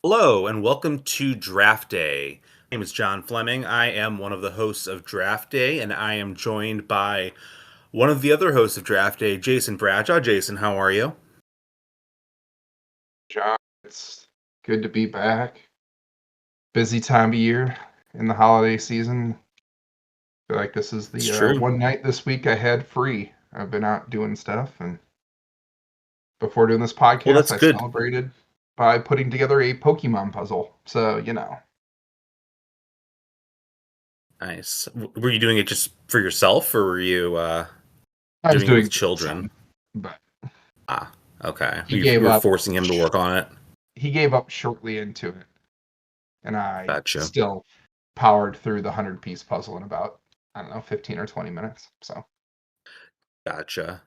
Hello, and welcome to Draft Day. My name is John Fleming. I am one of the hosts of Draft Day, and I am joined by one of the other hosts of Draft Day, Jason Bradshaw. Jason, how are you? John, it's good to be back. Busy time of year in the holiday season. Feel like this is It's the true. one night this week I had free. I've been out doing stuff, and before doing this Well, podcast, that's I good. celebrated by putting together a Pokemon puzzle. So, Nice. Were you doing it just for yourself, or were you I was doing it doing with it for my children? son, but Ah, okay. he You gave were up. forcing him to work on it. He gave up shortly into it, and I Gotcha. still powered through the 100-piece puzzle in about, I don't know, 15 or 20 minutes. So, Gotcha.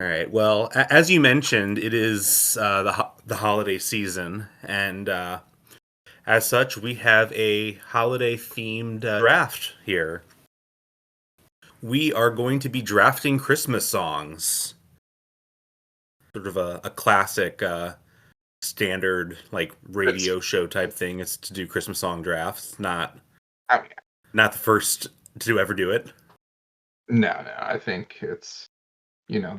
All right. Well, as you mentioned, it is the holiday season, and as such, we have a holiday themed draft here. We are going to be drafting Christmas songs. Sort of a classic standard like it's, radio show type thing is to do Christmas song drafts. I mean, Not the first to ever do it. no, I think it's,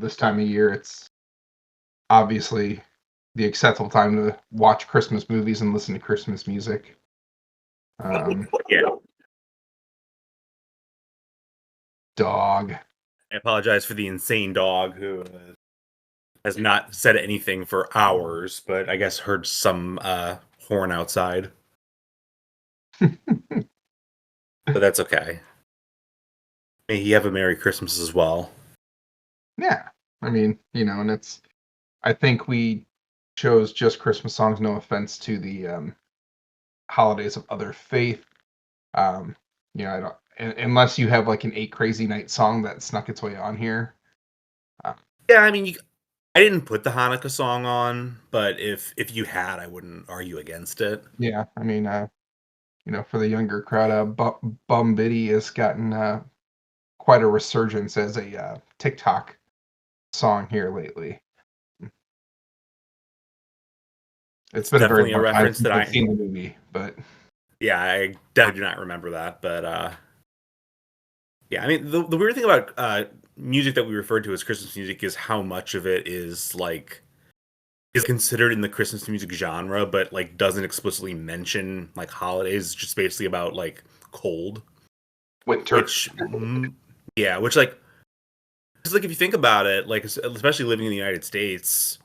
this time of year, it's obviously the acceptable time to watch Christmas movies and listen to Christmas music. Yeah. Dog. I apologize for the insane dog who has not said anything for hours, but I guess heard some horn outside. But that's okay. May he have a Merry Christmas as well. Yeah. I mean, and I think we chose just Christmas songs, no offense to the holidays of other faith. I don't, unless you have like an Eight Crazy Night song that snuck its way on here. Yeah, I mean, I didn't put the Hanukkah song on, but if you had, I wouldn't argue against it. Yeah, I mean, for the younger crowd, Bum Biddy has gotten quite a resurgence as a TikTok song here lately. It's It's been a very definitely a long time reference since that I've seen the movie, but yeah, I definitely do not remember that. But yeah, I mean, the weird thing about music that we refer to as Christmas music is how much of it is considered in the Christmas music genre, but like doesn't explicitly mention like holidays. It's just basically about like cold, winter. which like, because like if you think about it, like especially living in the United States,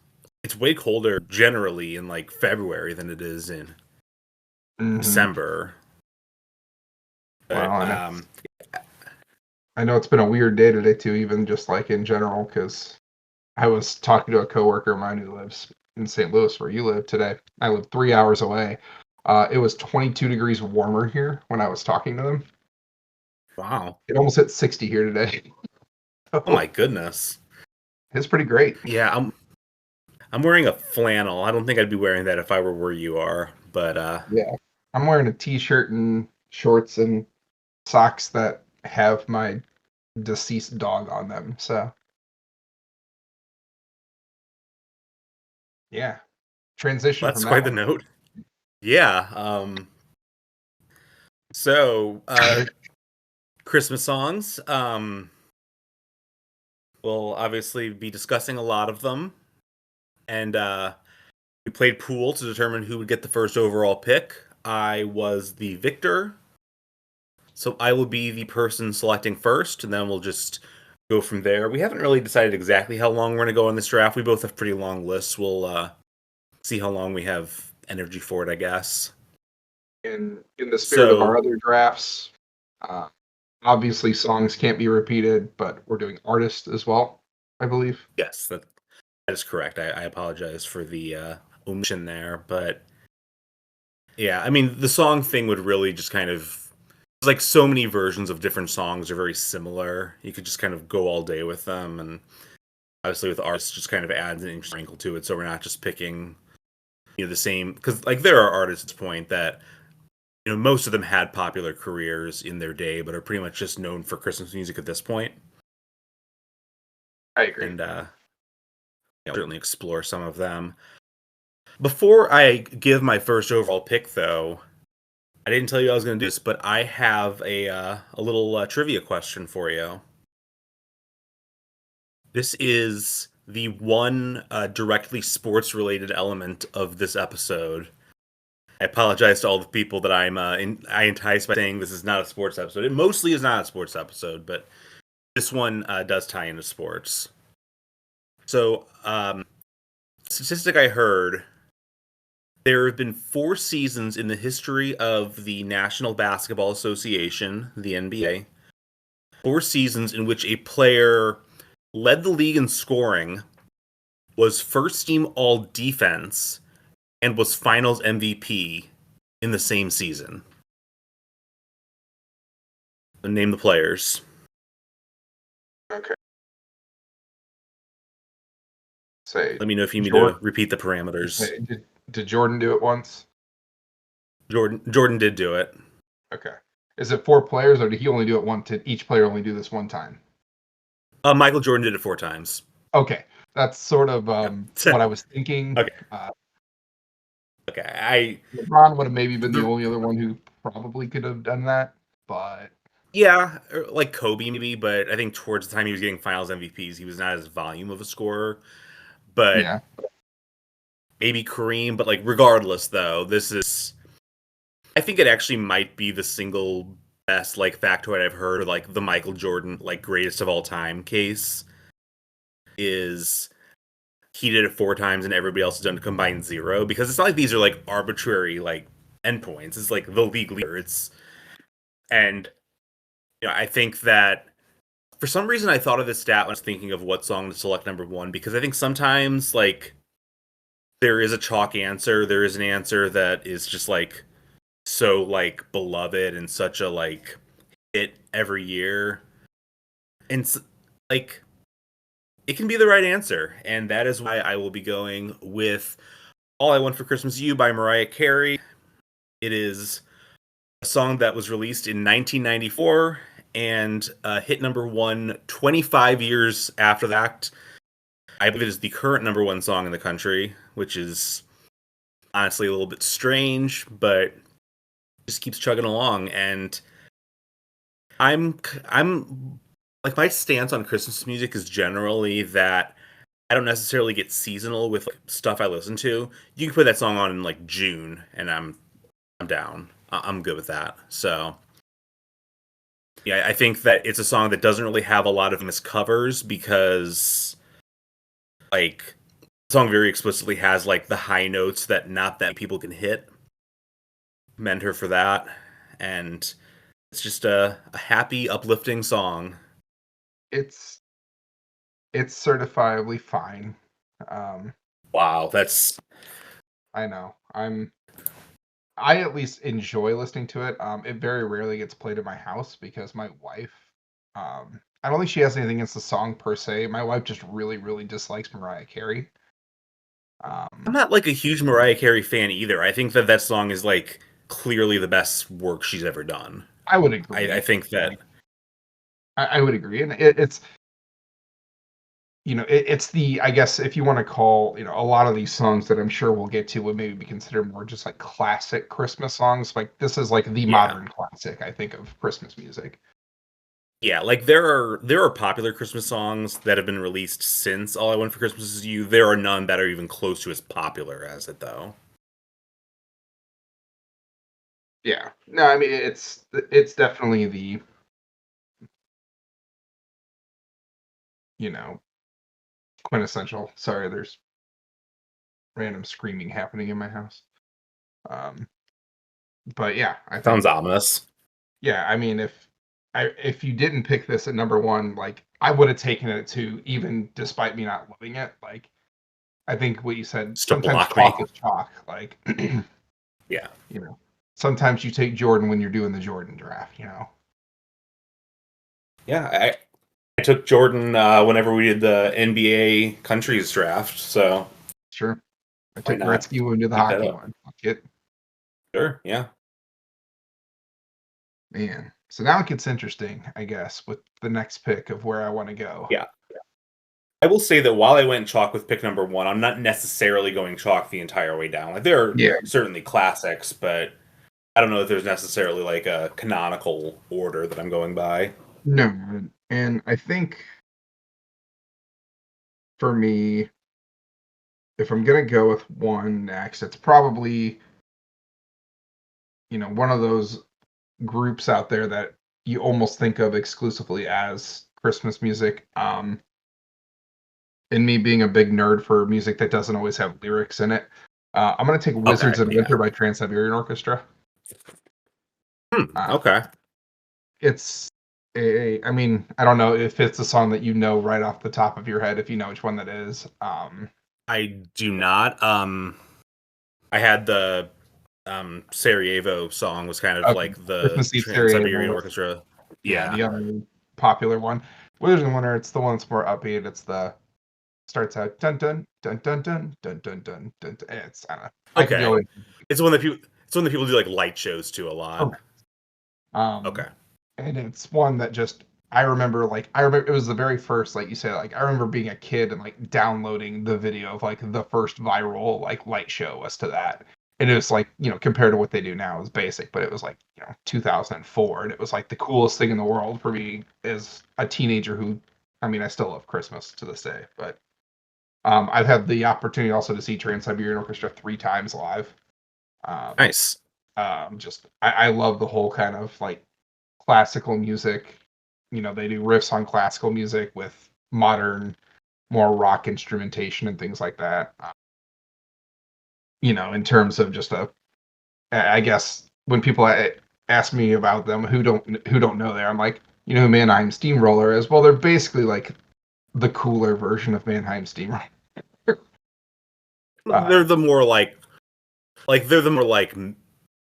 it's way colder generally in like February than it is in Mm-hmm. December. But Wow, and I know it's been a weird day today too, even just like in general, because I was talking to a coworker of mine who lives in St. Louis, where you live today. I live 3 hours away. It was 22 degrees warmer here when I was talking to them. wow, It almost hit 60 here today. oh my goodness, It's pretty great. yeah, I'm wearing a flannel. I don't think I'd be wearing that if I were where you are, but Yeah, I'm wearing a t-shirt and shorts and socks that have my deceased dog on them. So yeah, transition from that's that quite the one. note. Yeah. So Christmas songs. We'll obviously be discussing a lot of them, and we played pool to determine who would get the first overall pick. I was the victor, so I will be the person selecting first, and then we'll just go from there. We haven't really decided exactly how long we're going to go on this draft. We both have pretty long lists. We'll see how long we have energy for it, I guess. In the spirit of our So, other drafts, uh, obviously songs can't be repeated, but we're doing artists as well, I believe. yes, that is correct. I apologize for the omission there, but yeah, I mean, the song thing would really just kind of like so many versions of different songs are very similar. You could just kind of go all day with them, and obviously with artists, just kind of adds an interesting wrinkle to it. So we're not just picking the same, because like there are artists point that most of them had popular careers in their day, but are pretty much just known for Christmas music at this point. I agree. And certainly explore some of them. Before I give my first overall pick, though, I didn't tell you I was going to do this, but I have a little trivia question for you. This is the one directly sports related element of this episode. I apologize to all the people that I entice by saying this is not a sports episode. It mostly is not a sports episode, but this one does tie into sports. So, statistic I heard, there have been 4 seasons in the history of the National Basketball Association, the NBA, 4 seasons in which a player led the league in scoring, was first team all defense, and was finals MVP in the same season. Name the players. Okay. Say, Let me know if you need me Jordan, to repeat the parameters. say, did Jordan do it once? Jordan did do it. Okay. Is it 4 players, or did he only do it once? Did each player only do this one time? Michael Jordan did it 4 times. Okay, that's sort of Yeah. what I was thinking. Okay. Okay. LeBron would have maybe been the only other one who probably could have done that, but yeah, like Kobe maybe, but I think towards the time he was getting Finals MVPs, he was not as volume of a scorer. But yeah, maybe Kareem. But like, regardless, though, I think it actually might be the single best like factoid I've heard, or like the Michael Jordan like greatest of all time case is he did it 4 times and everybody else has done a combined 0, because it's not like these are like arbitrary like endpoints. It's like the league leader. And I think that for some reason I thought of this stat when I was thinking of what song to select number 1, because I think sometimes like there is a chalk answer, there is an answer that is just like so like beloved and such a like hit every year, and like it can be the right answer, and that is why I will be going with All I Want for Christmas You by Mariah Carey. It is a song that was released in 1994 and hit number 1 25 years after that. I believe it is the current number 1 song in the country, which is honestly a little bit strange, but just keeps chugging along. And I'm like, my stance on Christmas music is generally that I don't necessarily get seasonal with like, stuff I listen to. You can put that song on in like June, and I'm down. I'm good with that. So yeah, I think that it's a song that doesn't really have a lot of miscovers, because like the song very explicitly has like the high notes that not that people can hit. Commend her for that, and it's just a happy, uplifting song. it's certifiably fine. Wow, that's I know. I at least enjoy listening to it. It very rarely gets played at my house because my wife, I don't think she has anything against the song per se. My wife just really, really dislikes Mariah Carey. I'm not like a huge Mariah Carey fan either. I think that song is like clearly the best work she's ever done. I would agree. I think that Like, I would agree, and it's it's the, I guess, if you want to call, a lot of these songs that I'm sure we'll get to would maybe be considered more just like classic Christmas songs. Like this is like the yeah, modern classic, I think, of Christmas music. yeah. Like there are popular Christmas songs that have been released since All I Want for Christmas Is You. There are none that are even close to as popular as it, though. Yeah. No, I mean it's definitely the, you know, quintessential. Sorry, there's random screaming happening in my house. Um, but yeah, I Sounds think, ominous. yeah, I mean, if you didn't pick this at number 1, like I would have taken it to, even despite me not loving it. Like I think what you said, Still sometimes block me. chalk is chalk. Like, Yeah, sometimes you take Jordan when you're doing the Jordan draft. yeah. I took Jordan whenever we did the NBA countries draft. So Sure. I why took not Gretzky when we did the keep that hockey up? one. Fuck it. Sure. Yeah. Man. So now it gets interesting, I guess, with the next pick of where I want to go. Yeah. I will say that while I went chalk with pick number 1, I'm not necessarily going chalk the entire way down. Like there are Yeah. certainly classics, but I don't know if there's necessarily like a canonical order that I'm going by. No, and I think for me, if I'm gonna go with one next, it's probably, one of those groups out there that you almost think of exclusively as Christmas music. And me being a big nerd for music that doesn't always have lyrics in it, I'm gonna take Okay, "Wizards of yeah. Winter" by Trans-Siberian Orchestra. Uh, Okay. it's I mean, I don't know if it's a song that you know right off the top of your head, if you know which one that is. I do not. I had the Sarajevo song was kind of Okay, like the Christmas Eve Trans-Siberian Sarajevo. Orchestra. Yeah, Yeah. the other popular one. Wizards of Winter, it's the one that's more upbeat. It's the starts out dun dun dun dun dun dun dun dun dun. It's I don't know. I can go Okay. in. It's one that people do like light shows to a lot. Okay. Um, Okay. and it's one that just I remember it was the very first, like you said, like I remember being a kid and like downloading the video of like the first viral like light show was to that. And it was like, compared to what they do now is basic, but it was like, 2004, and it was like the coolest thing in the world for me as a teenager who, I mean, I still love Christmas to this day, but I've had the opportunity also to see Trans-Siberian Orchestra 3 times live. Um, Nice. just I love the whole kind of like classical music. They do riffs on classical music with modern, more rock instrumentation and things like that. In terms of just I guess when people ask me about them who don't know there, I'm like, who Mannheim Steamroller is? Well, they're basically like the cooler version of Mannheim Steamroller. They're the more they're the more like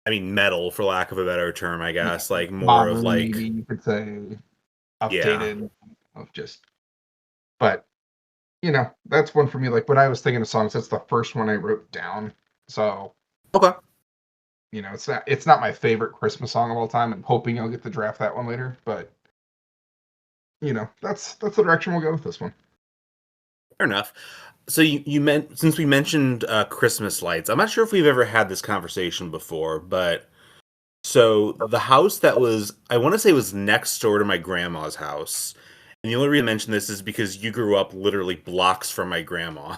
I mean metal for lack of a better term, I Yeah, guess. Like more of modern, like maybe you could say, yeah. updated of just. But that's one for me. Like when I was thinking of songs, that's the first one I wrote down. So Okay. it's not my favorite Christmas song of all time. I'm hoping I'll get to draft that one later, but that's the direction we'll go with this one. Fair enough. So you meant since we mentioned Christmas lights, I'm not sure if we've ever had this conversation before, but so the house that was I want to say was next door to my grandma's house. And the only reason I mention this is because you grew up literally blocks from my grandma.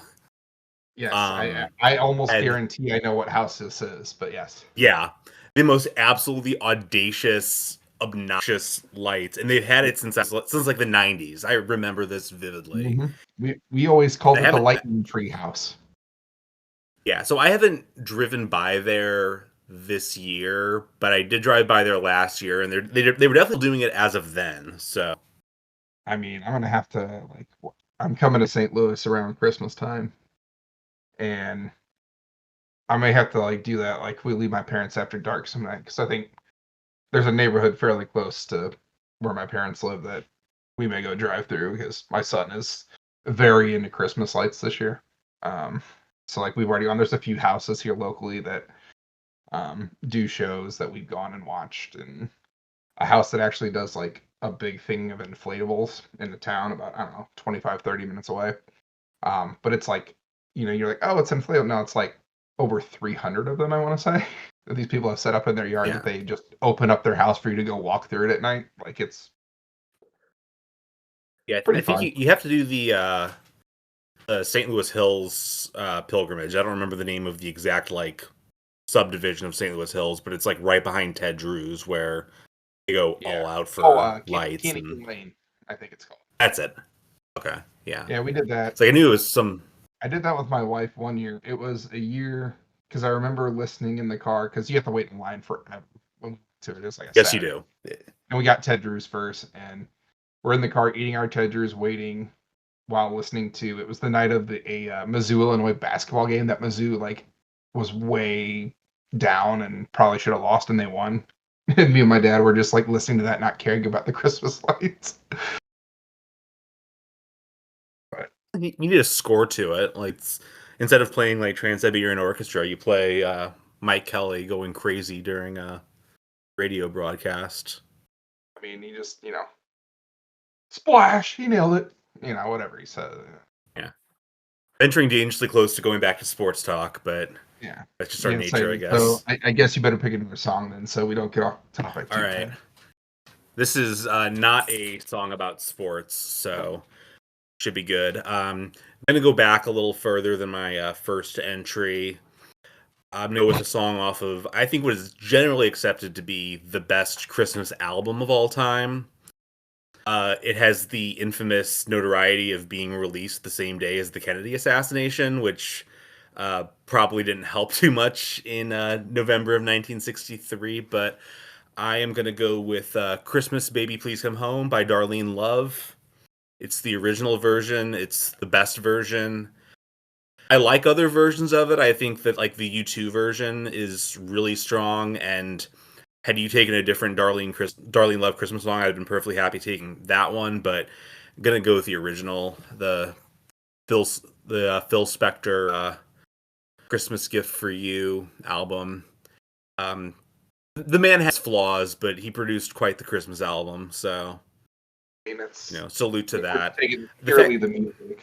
Yes, I Um I almost and guarantee I know what house this is, but yes. yeah, the most absolutely audacious, obnoxious lights, and they've had it since like the '90s. I remember this vividly. hmm we always I called it the haven't, lightning tree house. yeah. So I haven't driven by there this year, but I did drive by there last year, and they were definitely doing it as of then. So I mean, I'm gonna have to like I'm coming to St. Louis around Christmas time, and I may have to like do that. Like we leave my parents after dark some night because I think there's a neighborhood fairly close to where my parents live that we may go drive through because my son is very into Christmas lights this year. Um, so like we've already gone. There's a few houses here locally that do shows that we've gone and watched, and a house that actually does like a big thing of inflatables in the town about, I don't know, 25-30 minutes away. But it's like, you're like, oh, it's inflatable. No, it's like over 300 of them, I want to say, that these people have set up in their yard that yeah, they just open up their house for you to go walk through it at night. Like it's yeah. I pretty think fun. you have to do the St. Louis Hills pilgrimage. I don't remember the name of the exact like subdivision of St. Louis Hills, but it's like right behind Ted Drew's where they go Yeah. all out Oh, for lights, and Canning Lane, I think it's called. that's it. Okay, yeah. Yeah, we did that. So I knew it was some. I did that with my wife one year. It was a year because I remember listening in the car because you have to wait in line forever when we went to it. It was like a Yes, you Saturday. do. And we got Ted Drew's first, and we're in the car eating our Ted Drew's, waiting while listening to. It was the night of a Mizzou Illinois basketball game that Mizzou like was way down and probably should have lost, and they won. And me and my dad were just like listening to that, not caring about the Christmas lights. But You need a score to it. Like instead of playing like Trans-Siberian Orchestra, you play Mike Kelly going crazy during a radio broadcast. I mean, he just splash, he nailed it. whatever he said. Yeah. Venturing dangerously close to going back to sports talk, but Yeah. that's just our Yeah, nature, I so guess. I guess you better pick another song then, so we don't get off topic All too right. bad. This is not a song about sports, so should be good. I'm going to go back a little further than my first entry. I'm going to go with a song off of, I think, what is generally accepted to be the best Christmas album of all time. It has the infamous notoriety of being released the same day as the Kennedy assassination, which probably didn't help too much in November of 1963. But I am going to go with Christmas Baby Please Come Home by Darlene Love. It's the original version, it's the best version. I like other versions of it. I think that like the U2 version is really strong, and had you taken a different Darlene Love Christmas song, I'd have been perfectly happy taking that one. But I'm gonna go with the original, Phil Phil Spector Christmas Gift for You album. Um, the man has flaws, but he produced quite the Christmas album, so I mean, it's salute to if we're that. taking The purely fact, the music.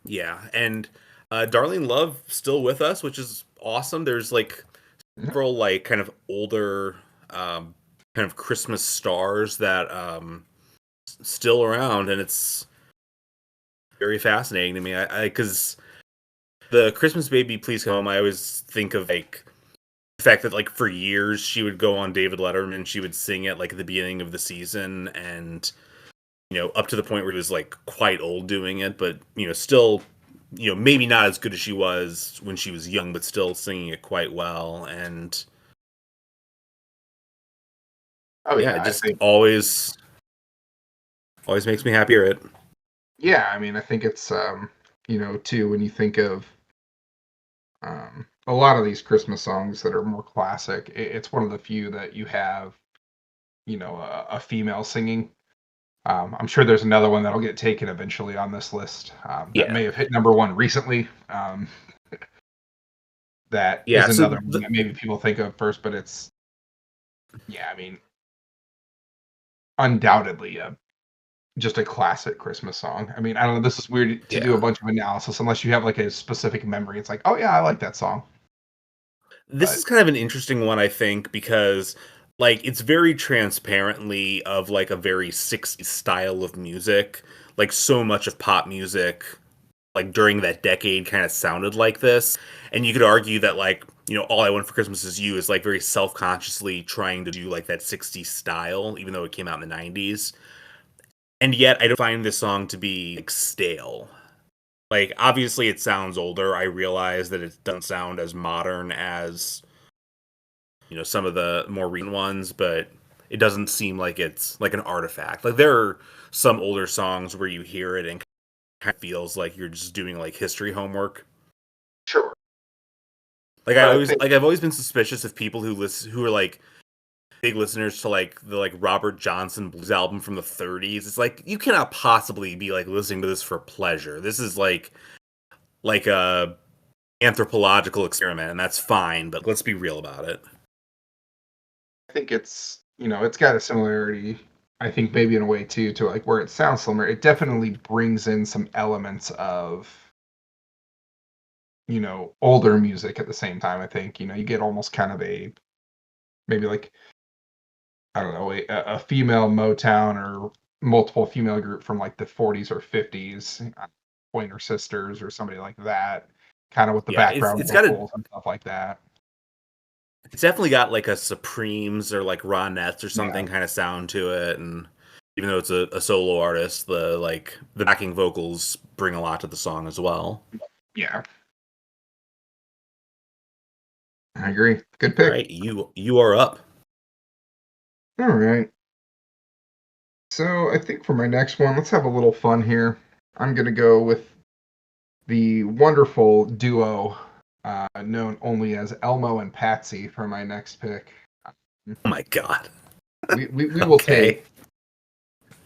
yeah, and Darlene Love still with us, which is awesome. There's like Mhm. several like kind of older kind of Christmas stars that still around, and it's very fascinating to me. I because the Christmas Baby Please Come Home, I always think of like the fact that like for years she would go on David Letterman, she would sing it like at the beginning of the season, and up to the point where he was like quite old doing it, but still maybe not as good as she was when she was young, but still singing it quite well. And Oh yeah, yeah, it I just think. always makes me happy to hear it. Yeah, I mean, I think it's too, when you think of a lot of these Christmas songs that are more classic, it's one of the few that you have, a female singing. I'm sure there's another one that'll get taken eventually on this list that Yeah. may have hit number one recently. That Yeah, is so another one that maybe people think of first, but it's, yeah, I mean, undoubtedly just a classic Christmas song. I mean, I don't know. This is weird to do a yeah. bunch of analysis unless you have like a specific memory. It's like, oh yeah, I like that song. This But is kind of an interesting one, I think, because like it's very transparently of like a very 60s style of music. Like so much of pop music like during that decade kind of sounded like this. And you could argue that like, All I Want for Christmas Is You is like very self-consciously trying to do like that 60s style, even though it came out in the 90s. And yet I don't find this song to be like stale. Like obviously it sounds older. I realize that it doesn't sound as modern as, some of the more recent ones, but it doesn't seem like it's like an artifact. Like there are some older songs where you hear it and kind of feels like you're just doing like history homework. sure. Like But I think I've always been suspicious of people who are like big listeners to like the like Robert Johnson blues album from the 30s. It's like you cannot possibly be like listening to this for pleasure. This is like a anthropological experiment, and that's fine, but let's be real about it. I think it's it's got a similarity. I think maybe in a way too to like where it sounds similar. It definitely brings in some elements of older music at the same time. I think you get almost kind of a maybe like I don't know a female Motown or multiple female group from like the 40s or 50s, Pointer Sisters or somebody like that, kind of with the Yeah, background got vocals and stuff like that. it's definitely got like a Supremes or like Ronettes or Yeah, something kind of sound to it, and even though it's a solo artist, the backing vocals bring a lot to the song as well. yeah, I agree. Good All pick. right, you are up. All right. So I think for my next one, let's have a little fun here. I'm gonna go with the wonderful duo known only as Elmo and Patsy for my next pick. Oh my god. We will Okay. take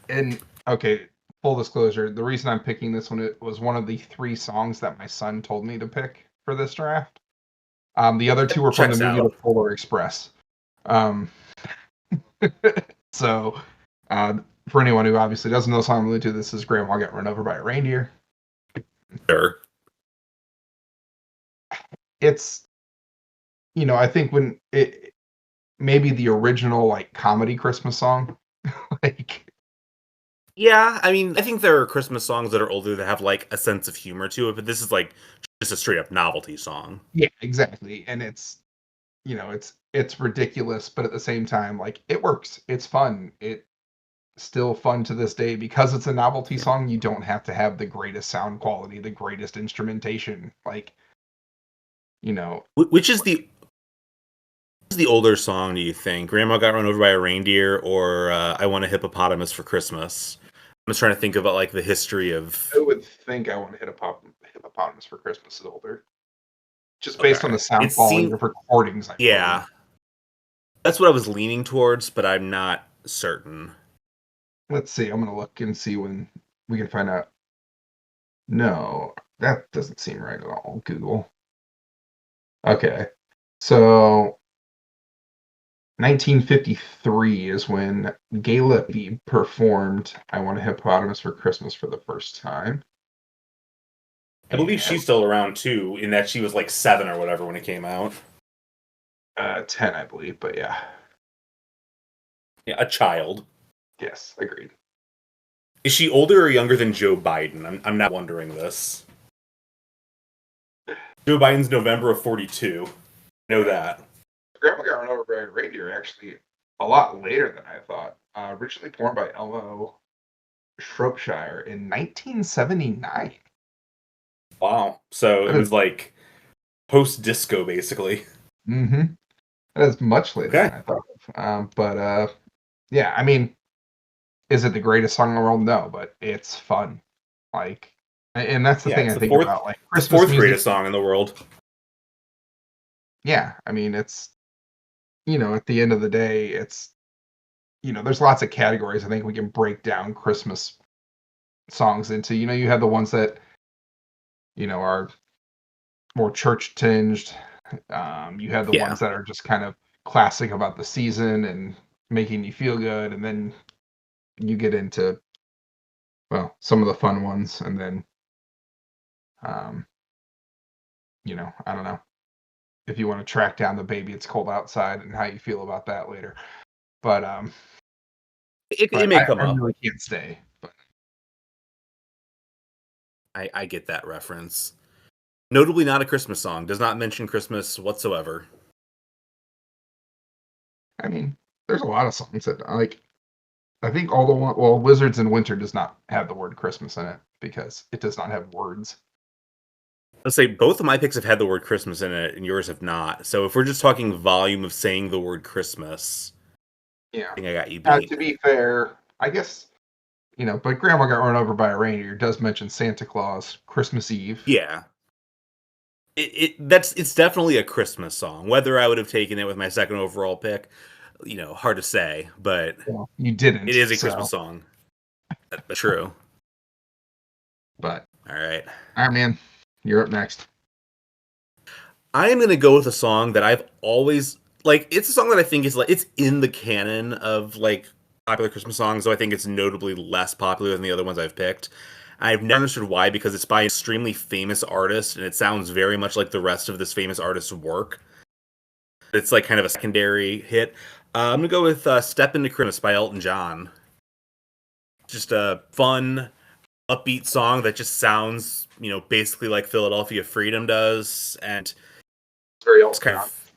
and okay. Full disclosure: the reason I'm picking this one, it was one of the three songs that my son told me to pick for this draft. The other two were from the Checks movie The out. Polar Express. Um, so for anyone who obviously doesn't know the song I'm alluding to, this is Grandma Got Run Over by a Reindeer. Sure. It's, I think when it maybe the original like comedy Christmas song, like Yeah, I mean, I think there are Christmas songs that are older that have like a sense of humor to it, but this is like just a straight up novelty song. yeah, exactly. And it's ridiculous, but at the same time, like it works. It's fun. It's still fun to this day because it's a novelty song. You don't have to have the greatest sound quality, the greatest instrumentation. Like, you know, Which is the older song, do you think? Grandma Got Run Over by a Reindeer or I Want a Hippopotamus for Christmas? I'm just trying to think about like the history I of. would think I Want to Hit a Hippopotamus for Christmas is older. Just based on Okay. the sound It quality seemed. of recordings, I believe. Yeah. That's what I was leaning towards, but I'm not certain. Let's see. I'm gonna look and see when we can find out. No, that doesn't seem right at all. Google. Okay. So 1953 is when Gillespie performed I Want a Hippopotamus for Christmas for the first time. I believe And she's still around too, in that she was like 7 or whatever when it came out. 10, I believe, but yeah. Yeah, a child. Yes, agreed. Is she older or younger than Joe Biden? I'm not wondering this. Joe Biden's November of 42. Know that. Grandma Got Run Over by a Reindeer actually a lot later than I thought. Originally born by Elmo Shropshire in 1979. Wow. So it That is, was like post disco, basically. mm-hmm. That is much later Okay. than I thought of. But yeah, I mean, is it the greatest song in the world? No, but it's fun. Like, and that's the Yeah, thing it's I the think fourth. about, like It's the Christmas fourth music. greatest song in the world. Yeah, I mean, it's at the end of the day, it's there's lots of categories. I think we can break down Christmas songs into. You have the ones that are more church tinged. You have the Yeah. ones that are just kind of classic about the season and making you feel good, and then you get into some of the fun ones, and then um, I don't know if you want to track down the baby it's cold outside and how you feel about that later. But It but may come I up. really can't stay. But I get that reference. Notably not a Christmas song. Does not mention Christmas whatsoever. I mean, there's a lot of songs that I like. I think all the one well, Wizards in Winter does not have the word Christmas in it because it does not have words. Let's say both of my picks have had the word Christmas in it, and yours have not. So if we're just talking volume of saying the word Christmas, Yeah. I think I got you beat. To be fair, I guess but Grandma Got Run Over by a Reindeer does mention Santa Claus, Christmas Eve. Yeah, it's definitely a Christmas song. Whether I would have taken it with my second overall pick, hard to say, but Well, you it didn't, is a Christmas so song. That's true. but All right. all right, man, you're up next. I am gonna go with a song that I've always like. It's a song that I think is like it's in the canon of like popular Christmas songs, so I think it's notably less popular than the other ones I've picked. I've never understood why because it's by an extremely famous artist and it sounds very much like the rest of this famous artist's work. It's like kind of a secondary hit. I'm gonna go with "Step Into Christmas" by Elton John. Just a fun, upbeat song that just sounds, basically like Philadelphia Freedom does, and It's very it's Elton kind John. of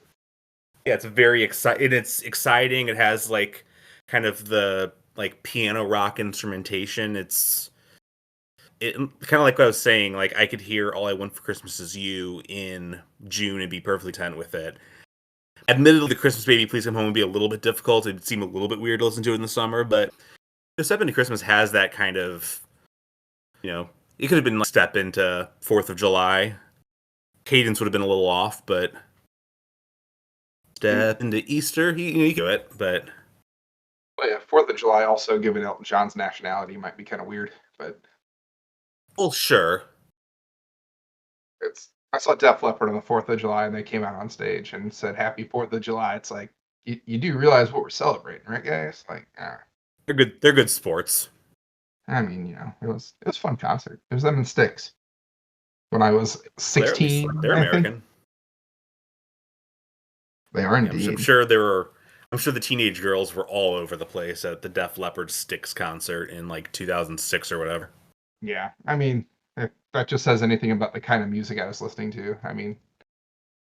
it's very exciting. It's exciting. It has like kind of the like piano rock instrumentation. It kind of like what I was saying. Like I could hear "All I Want for Christmas Is You" in June and be perfectly content with it. Admittedly, the Christmas Baby Please Come Home would be a little bit difficult. It'd seem a little bit weird to listen to it in the summer, but the Step Into Christmas has that kind of, it could have been like Step Into 4th of July. Cadence would have been a little off, but Mm. Step into Easter, you do it, but But yeah, Fourth of July also given Elton John's nationality might be kind of weird, but well, sure. it's. I saw Def Leppard on the 4th of July, and they came out on stage and said "Happy 4th of July." It's like you do realize what we're celebrating, right, guys? Like, They're good sports. I mean, it was a fun concert. It was them in Styx when I was They're at least 16, they're I think. American. They are Yeah, I'm indeed. sure there were. I'm sure the teenage girls were all over the place at the Def Leppard Styx concert in like 2006 or whatever. Yeah, I mean, if that just says anything about the kind of music I was listening to. I mean,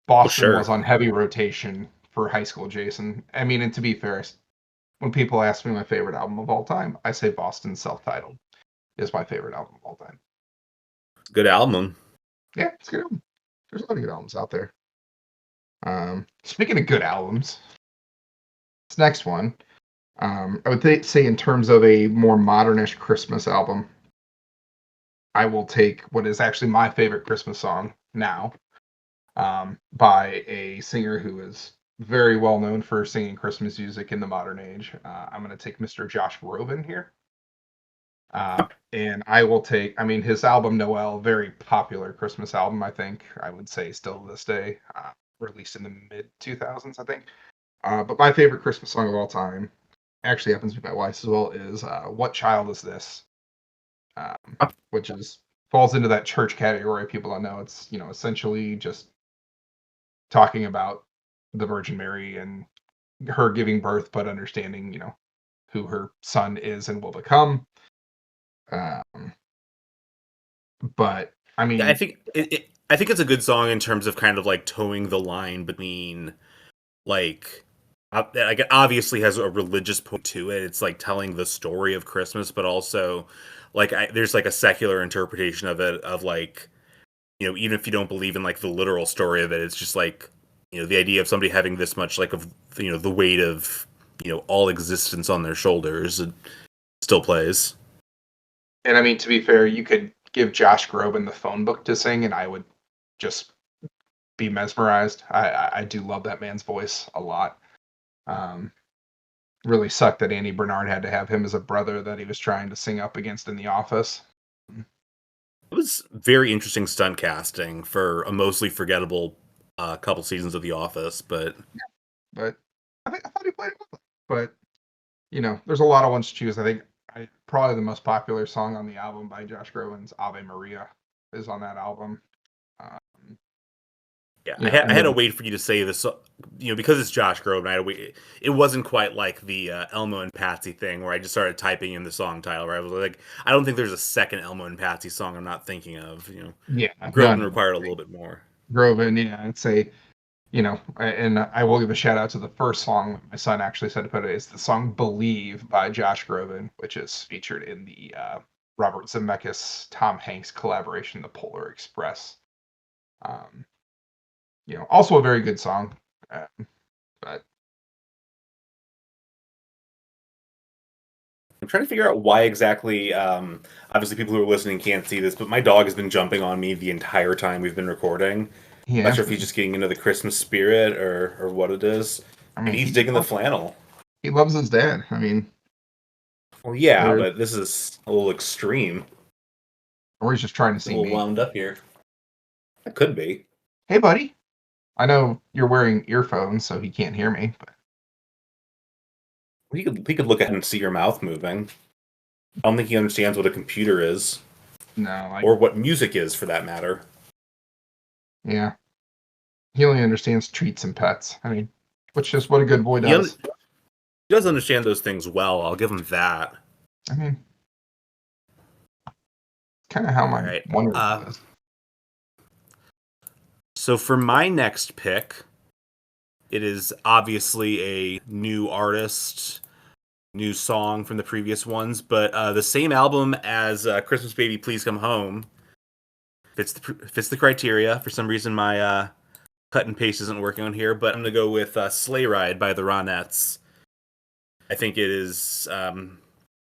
Well, Boston was sure. on heavy rotation for high school, Jason. I mean, and to be fair, when people ask me my favorite album of all time, I say Boston Self-Titled is my favorite album of all time. Good album. Yeah, it's a good album. There's a lot of good albums out there. Speaking of good albums, this next one, I would say in terms of a more modernish Christmas album, I will take what is actually my favorite Christmas song now, by a singer who is very well known for singing Christmas music in the modern age. I'm going to take Mr. Josh Groban here. And I will take, I mean, his album Noel, very popular Christmas album, I think. I would say still to this day, released in the mid 2000s, I think. But my favorite Christmas song of all time, actually happens to be my wife's as well, is What Child Is This? Which is falls into that church category. People don't know. It's, essentially just talking about the Virgin Mary and her giving birth, but understanding, who her son is and will become. Um, but I Yeah, I mean, think I think it's a good song in terms of kind of like towing the line between like like it obviously has a religious point to it. It's like telling the story of Christmas, but also like there's like a secular interpretation of it of like even if you don't believe in like the literal story of it, it's just like the idea of somebody having this much like of the weight of all existence on their shoulders. It still plays. and I mean, to be fair, you could give Josh Groban the phone book to sing, and I would just be mesmerized. I do love that man's voice a lot. Um, really sucked that Andy Bernard had to have him as a brother that he was trying to sing up against in The Office. It was very interesting stunt casting for a mostly forgettable couple seasons of The Office, but But I thought he played well. But there's a lot of ones to choose. I think probably the most popular song on the album by Josh Groban's "Ave Maria" is on that album. Um, yeah, I and had to then wait for you to say this, because it's Josh Groban. I had to wait. It wasn't quite like the Elmo and Patsy thing where I just started typing in the song title. Where I was like, I don't think there's a second Elmo and Patsy song I'm not thinking of. yeah, Groban none. required a little bit more. Groban, yeah, I'd say and I will give a shout out to the first song my son actually said to put it is the song "Believe" by Josh Groban, which is featured in the Robert Zemeckis Tom Hanks collaboration, The Polar Express. Um, also a very good song, but I'm trying to figure out why exactly. Obviously, people who are listening can't see this, but my dog has been jumping on me the entire time we've been recording. Not yeah, sure if he's just getting into the Christmas spirit or what it is. I And mean he's digging the flannel. he loves his dad. I mean, Well, yeah, or but this is a little extreme. or he's just trying to A see little me. wound up here. It could be. Hey, buddy. I know you're wearing earphones, so he can't hear me. But He could look at him and see your mouth moving. I don't think he understands what a computer is, no, or what music is, for that matter. yeah, he only understands treats and pets. I mean, which is what a good boy He, does. he does understand those things well. I'll give him that. I mean, kind of how All my right. 1-year-old is. So for my next pick, it is obviously a new artist, new song from the previous ones, but the same album as "Christmas Baby, Please Come Home" fits the criteria. For some reason, my cut and paste isn't working on here, but I'm gonna go with "Sleigh Ride" by the Ronettes. I think it is.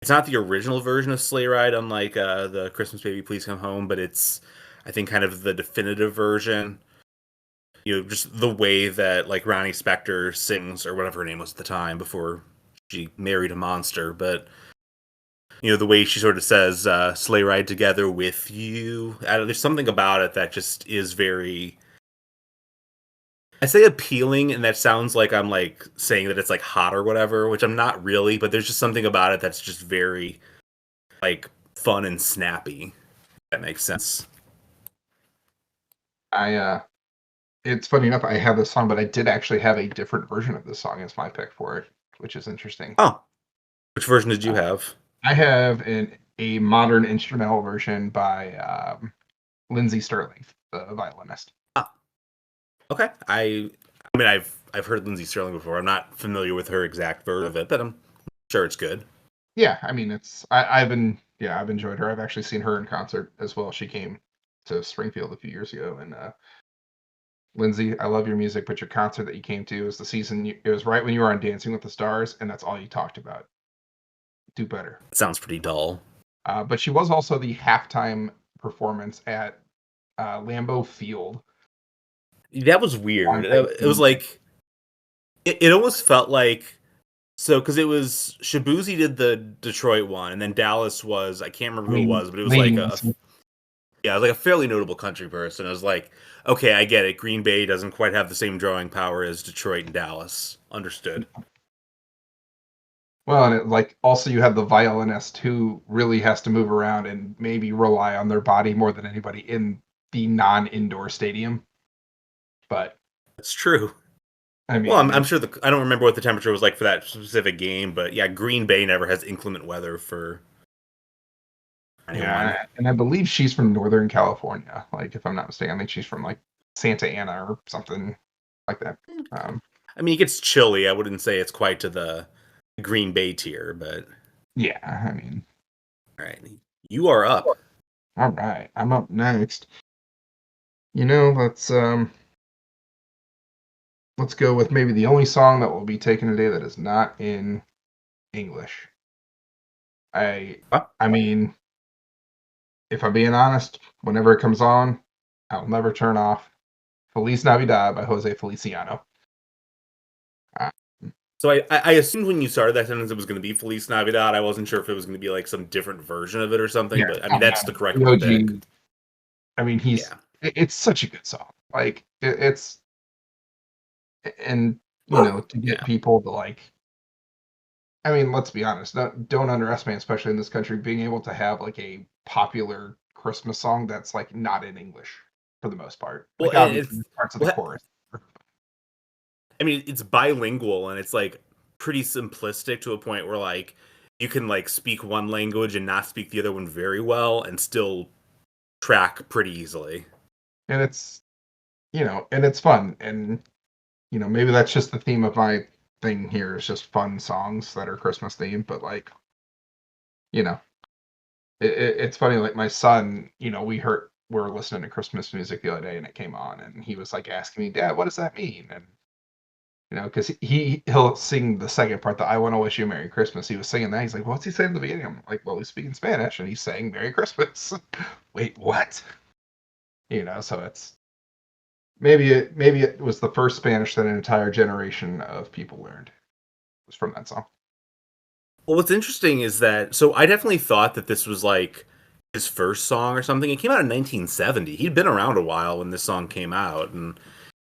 It's not the original version of Sleigh Ride, unlike the Christmas Baby, Please Come Home, but it's, I think, kind of the definitive version. Just the way that like Ronnie Spector sings, or whatever her name was at the time before she married a monster, but the way she sort of says "sleigh ride together with you." There's something about it that just is very I say appealing, and that sounds like I'm like saying that it's like hot or whatever, which I'm not really, but there's just something about it that's just very like fun and snappy. If that makes sense. I it's funny enough, I have this song, but I did actually have a different version of this song as my pick for it, which is interesting. Oh, which version did you Uh, have? I have a modern instrumental version by Lindsey Sterling, the violinist. Ah, okay. I mean I've heard Lindsay Sterling before. I'm not familiar with her exact version of it, but I'm sure it's good. Yeah, I mean I've enjoyed her. I've actually seen her in concert as well. She came to Springfield a few years ago, and Lindsay, I love your music, but your concert that you came to was the season. It was right when you were on Dancing with the Stars, and that's all you talked about. Do better. It sounds pretty dull. But she was also the halftime performance at Lambeau Field That was weird. on It was 19. like it almost felt like so because it was Shabuzi did the Detroit one, and then Dallas was I can't remember who it was, but it was like Lane a yeah, it was like a fairly notable country person. I was like, okay, I get it. Green Bay doesn't quite have the same drawing power as Detroit and Dallas. Understood. Well, and like also you have the violinist who really has to move around and maybe rely on their body more than anybody in the non-indoor stadium. But That's true. I Well, mean, I'm sure I don't remember what the temperature was like for that specific game, but yeah, Green Bay never has inclement weather for anyone. yeah, and I believe she's from Northern California. Like if I'm not mistaken, I think she's from like Santa Ana or something like that. Um, I mean, it gets chilly. I wouldn't say it's quite to the Green Bay tier, but yeah, I mean, all right, you are up. all right, I'm up next. You know, let's go with maybe the only song that will be taken today that is not in English. I Huh? I mean, if I'm being honest, whenever it comes on, I'll never turn off Feliz Navidad by Jose Feliciano. Uh, So I assumed when you started that sentence it was going to be Feliz Navidad. I wasn't sure if it was going to be like some different version of it or something, yeah, but I oh, mean that's the correct no, one to pick. OG. I mean, Yeah. it's such a good song. Like it's and Oh, to get yeah. people to like. I mean, let's be honest. Don't underestimate, especially in this country, being able to have like a popular Christmas song that's like not in English for the most part. Well, Like obviously, it's there's parts of the well, chorus. I mean it's bilingual and it's like pretty simplistic to a point where like you can like speak one language and not speak the other one very well and still track pretty easily. And it's and it's fun. And maybe that's just the theme of my thing here is just fun songs that are Christmas themed. But like, you know, it's funny. Like my son, we were listening to Christmas music the other day, and it came on, and he was like asking me, "Dad, what does that mean?" And because he'll sing the second part, that "I want to wish you a Merry Christmas." He was singing that. He's like, well, "What's he saying at the beginning?" I'm like, "Well, he's speaking Spanish, and he's saying Merry Christmas." Wait, what? So it's maybe it was the first Spanish that an entire generation of people learned was from that song. Well, what's interesting is that so I definitely thought that this was like his first song or something. It came out in 1970. He'd been around a while when this song came out, and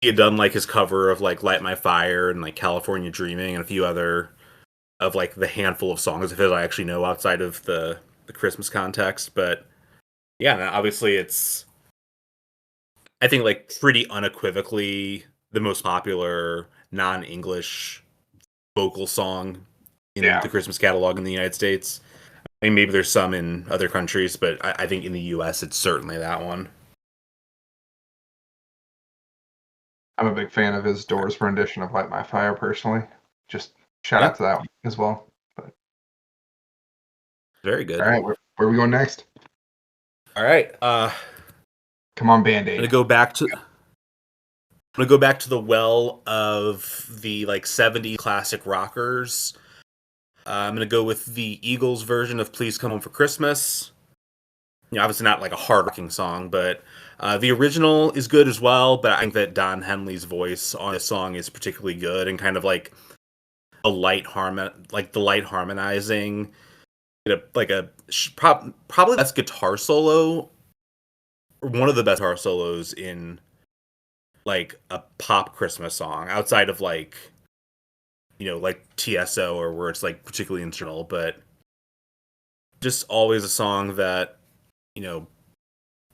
he had done like his cover of like "Light My Fire" and like "California Dreaming" and a few other of like the handful of songs of his I actually know outside of the Christmas context. But yeah, obviously it's I think like pretty unequivocally the most popular non-English vocal song in Yeah, the Christmas catalog in the United States. I mean, maybe there's some in other countries, but I think in the U.S. it's certainly that one. I'm a big fan of his Doors rendition of "Light My Fire." Personally, just shout Yeah, out to that one as well. But very all good. right, where are we going next? All right, Come on, Band I'm gonna Aid. go back to the well of the like 70 classic rockers. I'm gonna go with the Eagles version of "Please Come Home for Christmas." Obviously not like a hard rocking song, but the original is good as well. But I think that Don Henley's voice on this song is particularly good and kind of like the light harmonizing, like probably the best guitar solo, or one of the best guitar solos in like a pop Christmas song outside of like, like TSO or where it's like particularly instrumental, but just always a song that, you know,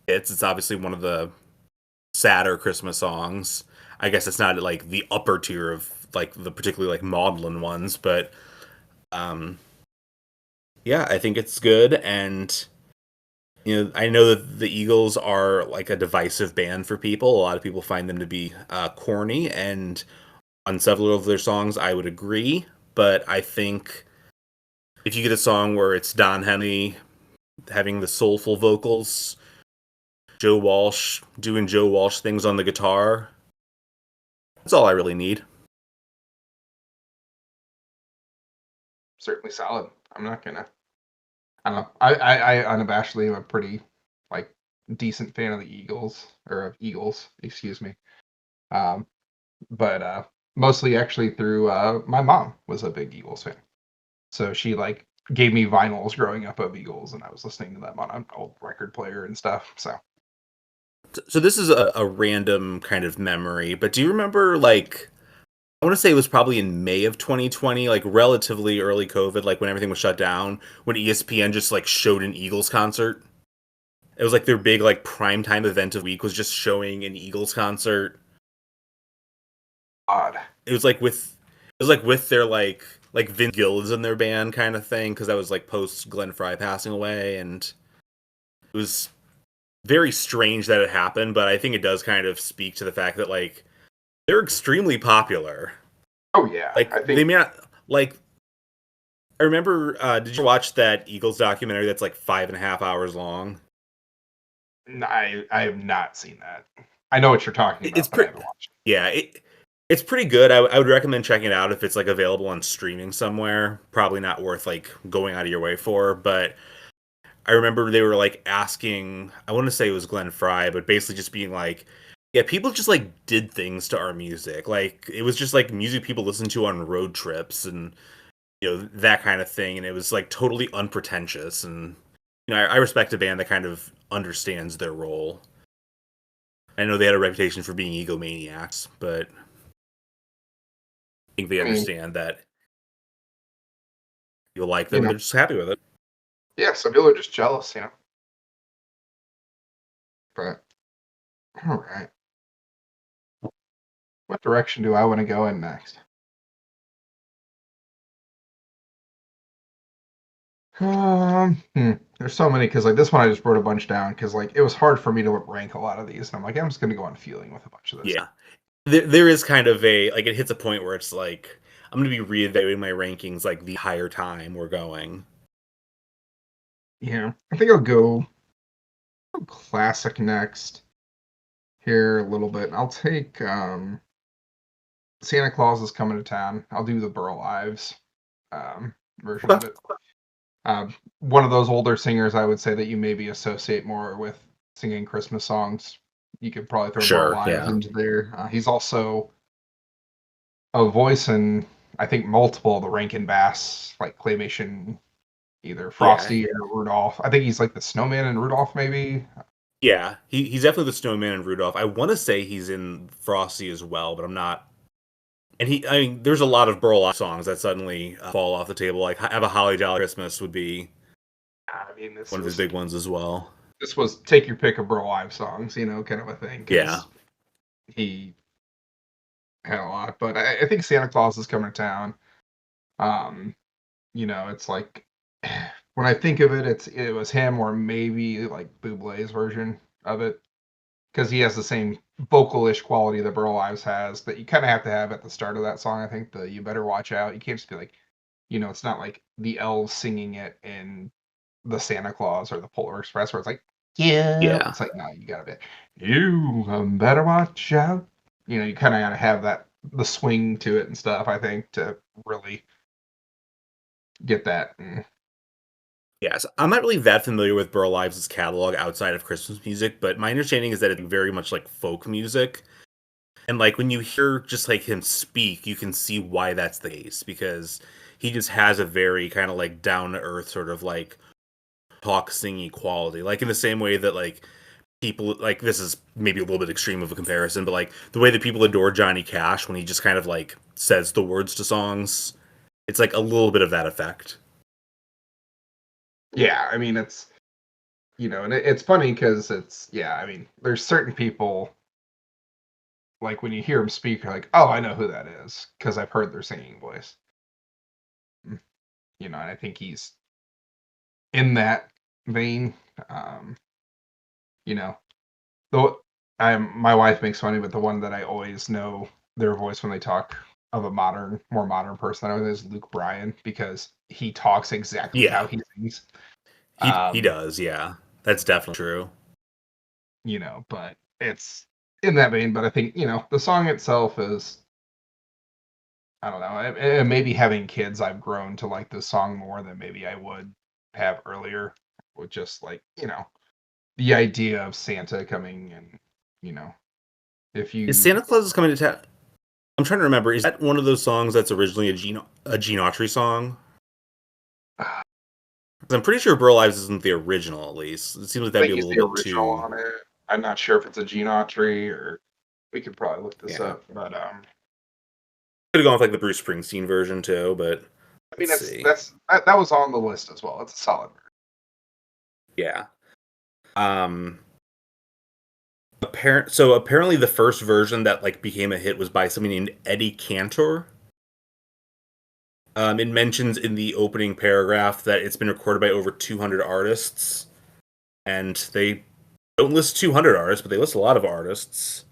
it's obviously one of the sadder Christmas songs. I guess it's not like the upper tier of like the particularly like maudlin ones, but um yeah, I think it's good. And I know that the Eagles are like a divisive band for people. A lot of people find them to be corny, and on several of their songs I would agree, but I think if you get a song where it's Don Henley having the soulful vocals, Joe Walsh doing Joe Walsh things on the guitar, that's all I really need. Certainly solid. I'm not gonna. I don't know. I unabashedly am a pretty like decent fan of the Eagles or of Eagles, excuse me. Um, but mostly actually through my mom was a big Eagles fan, so she like gave me vinyls growing up of Eagles, and I was listening to them on an old record player and stuff. So So this is a random kind of memory, but do you remember like I want to say it was probably in May of 2020, like relatively early COVID, like when everything was shut down, when ESPN just like showed an Eagles concert. It was like their big like primetime event of the week was just showing an Eagles concert. odd. It was like with their like Vince Gill is in their band kind of thing because that was like post Glenn Fry passing away, and it was very strange that it happened. But I think it does kind of speak to the fact that like they're extremely popular. Oh yeah, Like I they think may not like. I remember. Did you watch that Eagles documentary that's like 5.5 hours long? I have not seen that. I know what you're talking It's about, but I pretty. haven't watched it. Yeah, it's pretty good. I would recommend checking it out if it's like available on streaming somewhere. Probably not worth like going out of your way for, but I remember they were like asking, I want to say it was Glenn Fry, but basically just being like, yeah, people just like did things to our music. Like it was just like music people listened to on road trips and that kind of thing, and it was like totally unpretentious. And I respect a band that kind of understands their role. I know they had a reputation for being egomaniacs, but I think they I mean, understand that you'll like you them and know, they're just happy with it. yeah, some people are just jealous, you know. But all right, what direction do I want to go in next? There's so many because like this one I just wrote a bunch down because like it was hard for me to rank a lot of these, and I'm like I'm just gonna go on feeling with a bunch of this. Yeah. There is kind of a like it hits a point where it's like I'm gonna be reevaluating my rankings like the higher time we're going. Yeah, I think I'll go classic next here a little bit. I'll take Santa Claus is Coming to Town. I'll do the Burl Ives version of Okay. it. One of those older singers I would say that you maybe associate more with singing Christmas songs. You could probably throw Burl Sure, Ives yeah. into there. He's also a voice in I think multiple of the Rankin Bass like claymation, either Yeah. Frosty or Rudolph. I think he's like the snowman in Rudolph, maybe. Yeah. He's definitely the snowman in Rudolph. I wanna say he's in Frosty as well, but I'm not. And I mean, there's a lot of Burl Ives songs that suddenly fall off the table. Like "Have a Holly Jolly Christmas" would be I mean, one of his big ones as well. this was take your pick of Burl Ives songs, you know, kind of a thing Yeah. because he had a lot. But I think Santa Claus is Coming to Town. Um, it's like when I think of it, it was him or maybe like Bublé's version of it because he has the same vocalish quality that Burl Ives has that you kind of have to have at the start of that song. I think the "You Better Watch Out." You can't just be like, it's not like the elves singing it in the Santa Claus or the Polar Express where it's like, yeah, Yeah. it's like no, you gotta be you better watch out. You kind of gotta have the swing to it and stuff. I think to really get that. Yes, I'm not really that familiar with Burl Ives' catalog outside of Christmas music, but my understanding is that it's very much like folk music. And like when you hear just like him speak, you can see why that's the case because he just has a very kind of like down to earth sort of like talk singy quality. Like in the same way that like people like this is maybe a little bit extreme of a comparison, but like the way that people adore Johnny Cash when he just kind of like says the words to songs, it's like a little bit of that effect. Yeah, I mean it's and it's funny because I mean there's certain people like when you hear them speak, you're like, oh, I know who that is because I've heard their singing voice. And I think he's in that vein. Um, you know, though my wife makes fun of it. The one that I always know their voice when they talk of a more modern person I know is Luke Bryan because he talks exactly how Yeah, he sings. he does. Yeah, that's definitely true. But it's in that vein. But I think the song itself is I don't know. And maybe having kids, I've grown to like this song more than maybe I would have earlier. With just like the idea of Santa coming and you know if Is you Santa Claus is coming to town? I'm trying to remember. Is that one of those songs that's originally a Gene Autry song? 'Cause I'm pretty sure Burl Ives isn't the original. At least it seems like I that'd be think a he's little the bit original too. on it. I'm not sure if it's a Gene Autry or we could probably look this Yeah, up, but could have gone with like the Bruce Springsteen version too, but I mean let's see. that was on the list as well. It's a solid version. Yeah. Um. Apparently the first version that like became a hit was by somebody named Eddie Cantor. It mentions in the opening paragraph that it's been recorded by over 200 artists, and they don't list 200 artists, but they list a lot of artists.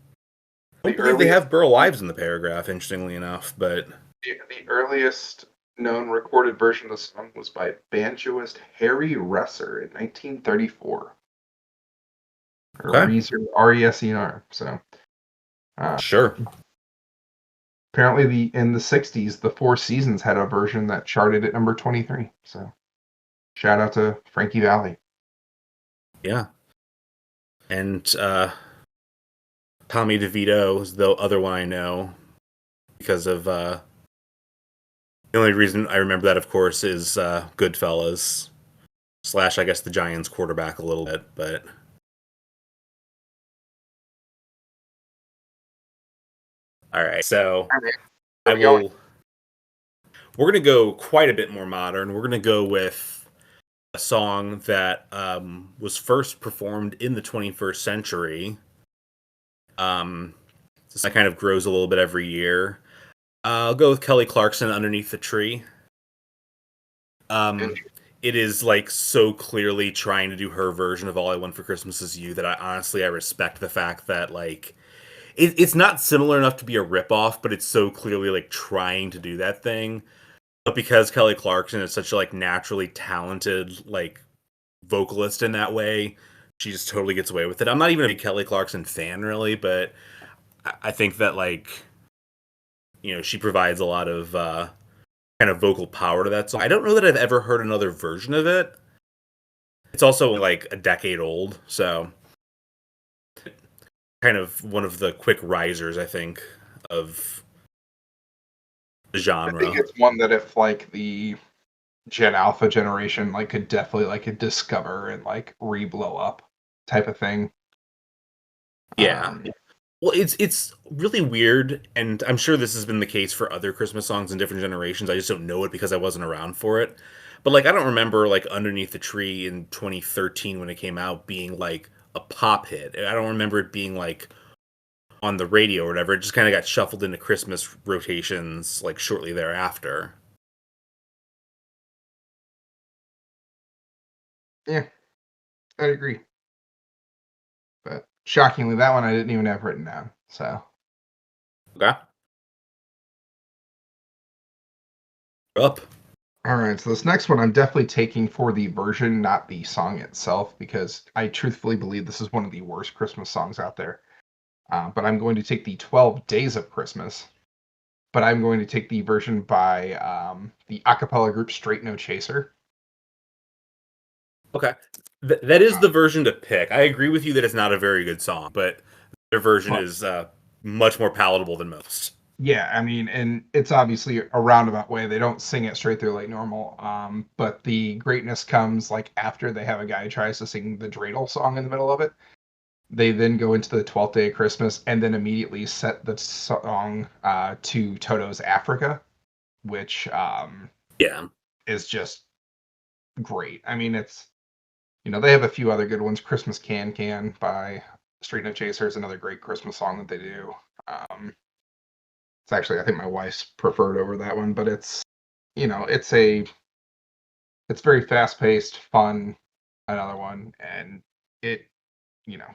I don't The believe they earliest have Burl Ives in the paragraph, interestingly enough, but the earliest known recorded version of the song was by banjoist Harry Resser in 1934. Or okay, Reser. So uh, sure. apparently in the 60s, the Four Seasons had a version that charted at number 23. So shout out to Frankie Valli. Yeah. And Tommy DeVito is the other one I know because of the only reason I remember that, of course, is Goodfellas slash, I guess, the Giants quarterback a little bit. But all right, so All right, where I are we going? will. We're gonna go quite a bit more modern. We're gonna go with a song that was first performed in the 21st century. Um, this kind of grows a little bit every year. I'll go with Kelly Clarkson, "Underneath the Tree." Um, it is like so clearly trying to do her version of "All I Want for Christmas Is You" that I respect the fact that like it's not similar enough to be a ripoff, but it's so clearly like trying to do that thing. But because Kelly Clarkson is such a like naturally talented like vocalist in that way, she just totally gets away with it. I'm not even a big Kelly Clarkson fan really, but I think that like she provides a lot of kind of vocal power to that song. I don't know that I've ever heard another version of it. It's also like a decade old, so kind of one of the quick risers, I think, of the I think genre. it's one that if like the Gen Alpha generation like could definitely like discover and like re-blow up type of thing. Yeah. Um, Well, it's really weird, and I'm sure this has been the case for other Christmas songs in different generations. I just don't know it because I wasn't around for it. But like, I don't remember like "Underneath the Tree" in 2013 when it came out being like a pop hit. I don't remember it being like on the radio or whatever. It just kind of got shuffled into Christmas rotations like shortly thereafter. yeah, I agree. But shockingly, that one I didn't even have written down. So, Okay, up. all right. So this next one I'm definitely taking for the version, not the song itself, because I truthfully believe this is one of the worst Christmas songs out there. But I'm going to take the 12 Days of Christmas. But I'm going to take the version by the a cappella group Straight No Chaser. Okay, that is Uh, the version to pick. I agree with you that it's not a very good song, but their version but is much more palatable than most. yeah, I mean, and it's obviously a roundabout way. They don't sing it straight through like normal. But the greatness comes like after they have a guy who tries to sing the dreidel song in the middle of it. They then go into the 12th Day of Christmas and then immediately set the song to Toto's Africa, which Yeah. is just great. I mean, it's, they have a few other good ones. Christmas Can by Street No Chaser is another great Christmas song that they do. It's actually, I think, my wife's preferred over that one, but it's, it's very fast paced, fun, another one. And it, you know,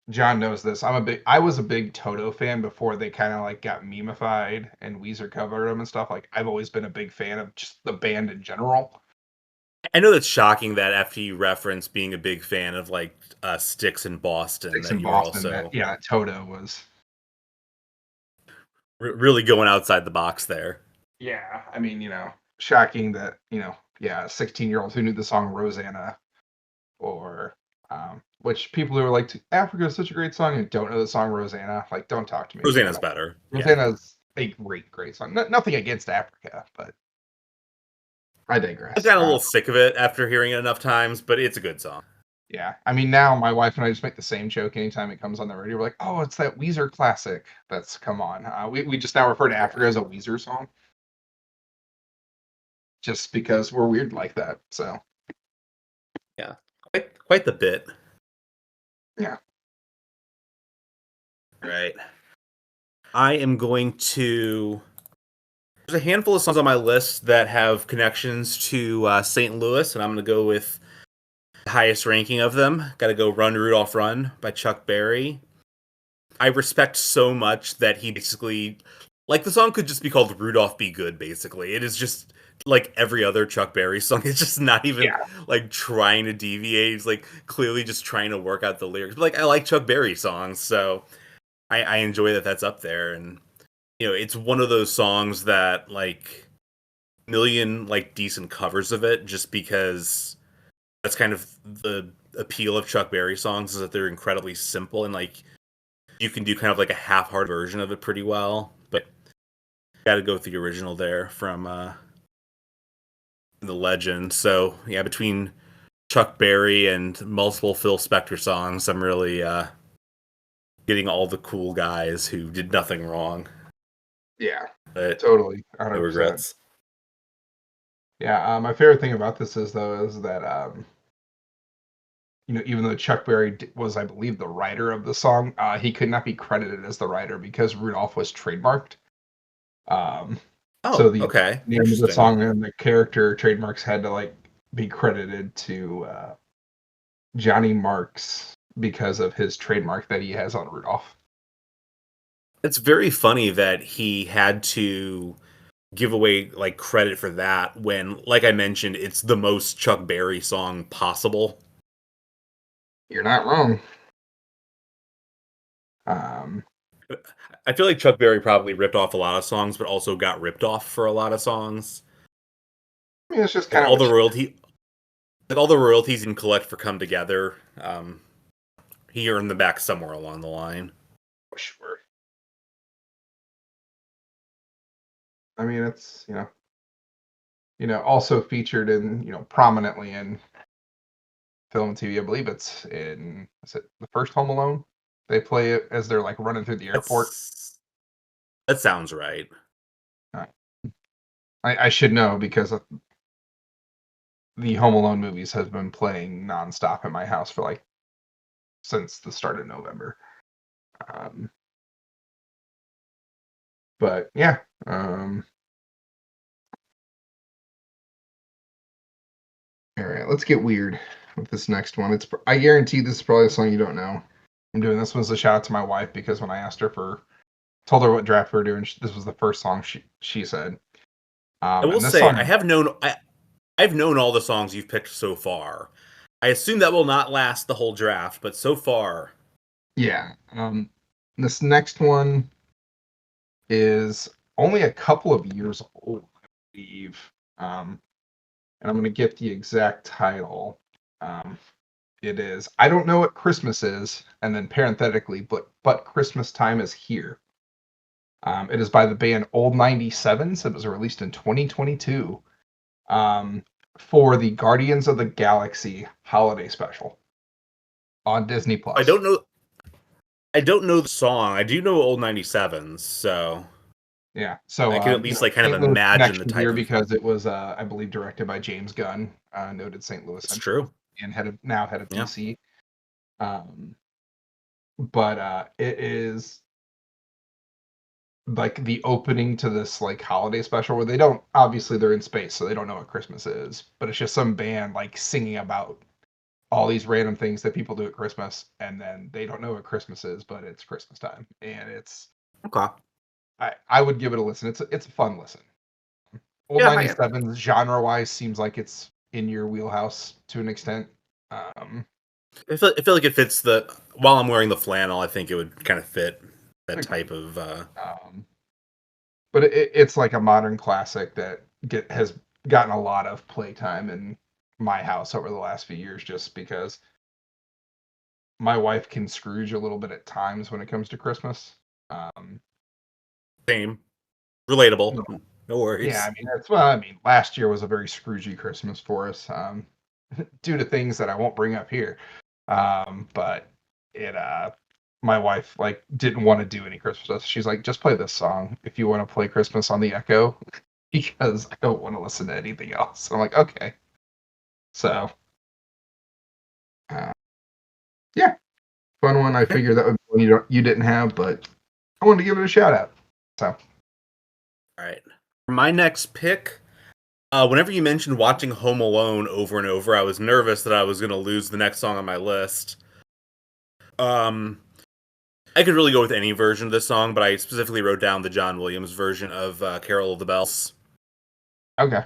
John knows this. I was a big Toto fan before they kind of like got memeified and Weezer covered them and stuff. Like, I've always been a big fan of just the band in general. I know that's shocking that after you reference being a big fan of like Styx in Boston, Six that in you were Boston, also Toto was. really going outside the box there. Yeah, I mean, shocking that, 16-year-olds who knew the song Rosanna, or which people who are like, Africa is such a great song and don't know the song Rosanna, like, don't talk to me. Rosanna's better. Rosanna's a great song. Nothing against Africa, but I digress. I've gotten a little sick of it after hearing it enough times, but it's a good song. Yeah, I mean, now my wife and I just make the same joke anytime it comes on the radio. We're like, "Oh, it's that Weezer classic that's come on." We just now refer to Africa as a Weezer song, just because we're weird like that. So yeah, quite the bit. Yeah. Right. I am going to. There's a handful of songs on my list that have connections to St. Louis, and I'm going to go with the highest ranking of them. Got to go "Run Rudolph Run" by Chuck Berry. I respect so much that he basically, like, the song could just be called "Rudolph Be Good." Basically, it is just like every other Chuck Berry song. It's just not even like trying to deviate. He's like clearly just trying to work out the lyrics. But like, I like Chuck Berry songs, so I enjoy that that's up there. And it's one of those songs that like million like decent covers of it, just because that's kind of the appeal of Chuck Berry songs, is that they're incredibly simple and like you can do kind of like a half-hearted version of it pretty well. But got to go with the original there from the legend. So yeah, between Chuck Berry and multiple Phil Spector songs, I'm really getting all the cool guys who did nothing wrong. Yeah, but totally. 100%. No regrets. Yeah, my favorite thing about this is that even though Chuck Berry was, I believe, the writer of the song, he could not be credited as the writer because Rudolph was trademarked. So the okay. name of the song and the character trademarks had to like be credited to Johnny Marks because of his trademark that he has on Rudolph. It's very funny that he had to give away like credit for that when, like I mentioned, it's the most Chuck Berry song possible. You're not wrong. I feel like Chuck Berry probably ripped off a lot of songs, but also got ripped off for a lot of songs. I mean, it's just kind of all the royalties he can collect for "Come Together." He earned them back somewhere along the line. Sure. I mean, it's also featured in prominently in film and TV. I believe is it the first Home Alone? They play it as they're like running through the airport. That sounds right. I should know because the Home Alone movies have been playing nonstop in my house for like since the start of November. But yeah. All right, let's get weird with this next one. I guarantee this is probably a song you don't know. I'm doing this one as a shout out to my wife because when I asked her told her what draft we were doing, this was the first song she said. I will say song, I've known all the songs you've picked so far. I assume that will not last the whole draft, but so far, yeah. This next one is only a couple of years old, I believe. And I'm going to get the exact title. It is "I Don't Know What Christmas Is," and then parenthetically, but Christmas Time Is Here. It is by the band Old 97s. It was released in 2022 for the Guardians of the Galaxy holiday special. on Disney I Plus. don't know. I don't know the song. I do know old 97s, so Yeah, so I can at least like kind of St. Louis imagine the connection type here of. because it was, I believe, directed by James Gunn, noted St. It's Louisan, true. and head of Yeah. DC. Um, but it is like the opening to this like holiday special where they don't obviously they're in space, so they don't know what Christmas is, but it's just some band like singing about all these random things that people do at Christmas, and then they don't know what Christmas is, but it's Christmas time, and it's Okay. I would give it a listen. It's a fun listen. Old Yeah. 97 genre wise seems like it's in your wheelhouse to an extent. Um, I feel like it fits the. While I'm wearing the flannel, I think it would kind of fit that type agreed. of. Um, but it's like a modern classic that has gotten a lot of playtime in my house over the last few years, just because my wife can Scrooge a little bit at times when it comes to Christmas. Um, Same. you Relatable. know, No yeah, I worries. mean that's well, I mean last year was a very Scroogey Christmas for us, due to things that I won't bring up here. But it my wife like didn't want to do any Christmas stuff. She's like, just play this song if you want to play Christmas on the Echo, because I don't want to listen to anything else. I'm like, okay. So uh, yeah, fun one. I Okay. figured that would be one you didn't have, but I wanted to give it a shout out. So All right. For my next pick, whenever you mentioned watching Home Alone over and over, I was nervous that I was going to lose the next song on my list. Um, I could really go with any version of this song, but I specifically wrote down the John Williams version of "Carol of the Bells." okay,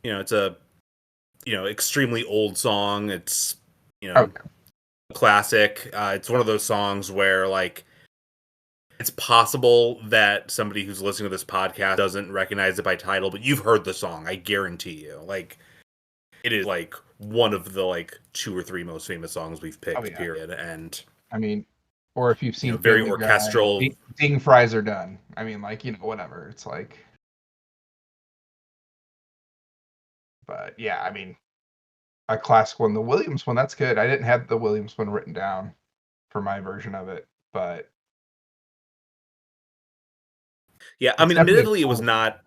It's a extremely old song. It's you know okay, a classic. It's one of those songs where like it's possible that somebody who's listening to this podcast doesn't recognize it by title, but you've heard the song. I guarantee you. Like it is like one of the like two or three most famous songs we've oh picked. yeah. Period. And I mean, or if you've seen very Family Guy, orchestral. ding fries are done. I mean, like whatever. It's like, but yeah, I mean, a classic one. The Williams one, that's good. I didn't have the Williams one written down for my version of it, but Yeah, I it's mean, definitely a admittedly, it was cool one. not.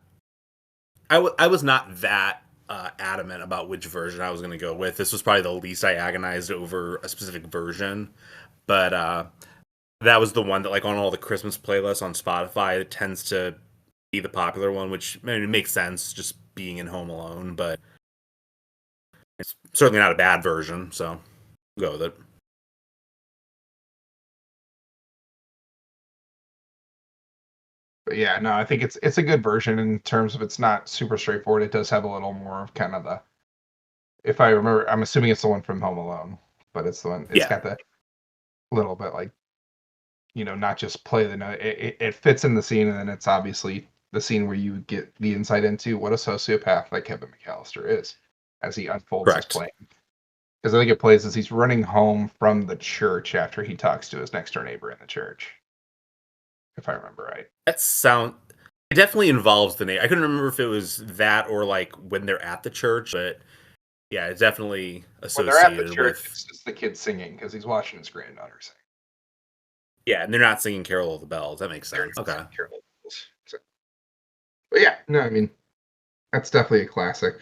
I was not that adamant about which version I was going to go with. This was probably the least I agonized over a specific version, but that was the one that, like, on all the Christmas playlists on Spotify, it tends to be the popular one, which I mean, it makes sense just being in Home Alone, but it's certainly not a bad version, so I'll go with it. But yeah, no, I think it's a good version in terms of it's not super straightforward. It does have a little more of kind of the, if I remember, I'm assuming it's the one from Home Alone, but it's the one. It's Yeah, got the little bit like not just play the note. It fits in the scene, and then it's obviously the scene where you get the insight into what a sociopath like Kevin McAllister is as he unfolds his correct. plan. Because I think it plays as he's running home from the church after he talks to his next door neighbor in the church, if I remember right. That sound it definitely involves the name. I couldn't remember if it was that or like when they're at the church, but yeah, it's definitely When they're at the associated church, with. it's just the kid singing because he's watching his granddaughter sing. Yeah, and they're not singing "Carol of the Bells." That makes They're sense. not Okay. singing Carol. So, but yeah, no, I mean that's definitely a classic.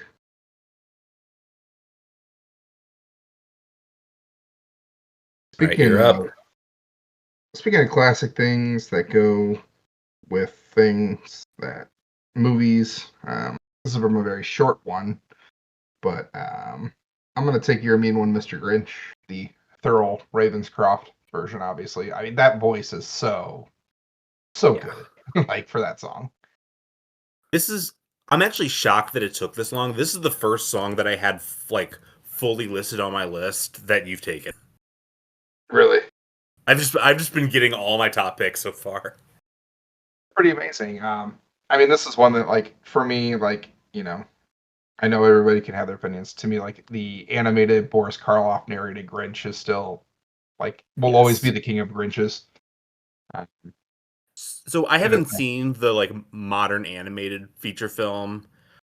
All right, Speaking you're up. of speaking of classic things that go with things that movies. This is from a very short one, but I'm gonna take your mean one, Mr. Grinch, the Thurl Ravenscroft version. Obviously, I mean that voice is so Yeah. good, like for that song. This is. I'm actually shocked that it took this long. This is the first song that I had like fully listed on my list that you've taken. Really, I've just been getting all my top picks so far. pretty amazing. I mean, this is one that like for me, like I know everybody can have their opinions. To me, like the animated Boris Karloff narrated Grinch is still like will always be Yes. the king of Grinches. Uh, So I and haven't seen the like modern animated feature film.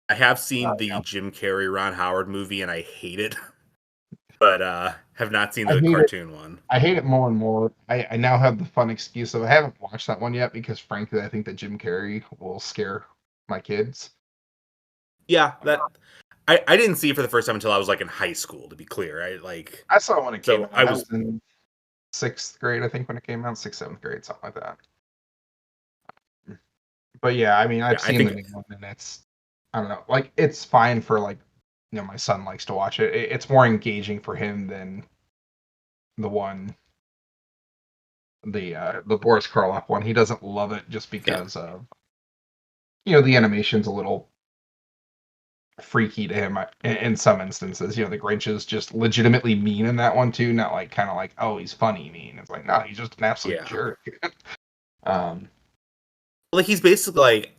I have seen the yeah, Jim Carrey Ron Howard movie and I hate it. but have not seen I the hate it. cartoon one. I hate it more and more. I now have the fun excuse of I haven't watched that one yet because frankly I think that Jim Carrey will scare my kids. Yeah, I didn't see it for the first time until I was like in high school. To be clear, I saw it when it came so out. I I was was in sixth grade, I think, when it came out, sixth, seventh grade, something like that. But yeah, I mean, yeah I've I seen the think new one, and I don't know, like it's fine for like, my son likes to watch it. It's more engaging for him than the one, the Boris Karloff one. He doesn't love it just yeah because of the animation's a little freaky to him in some instances. The Grinch is just legitimately mean in that one too, not like kind of like, oh, he's funny mean. It's like, no, he's just an absolute yeah jerk. um, like he's basically like,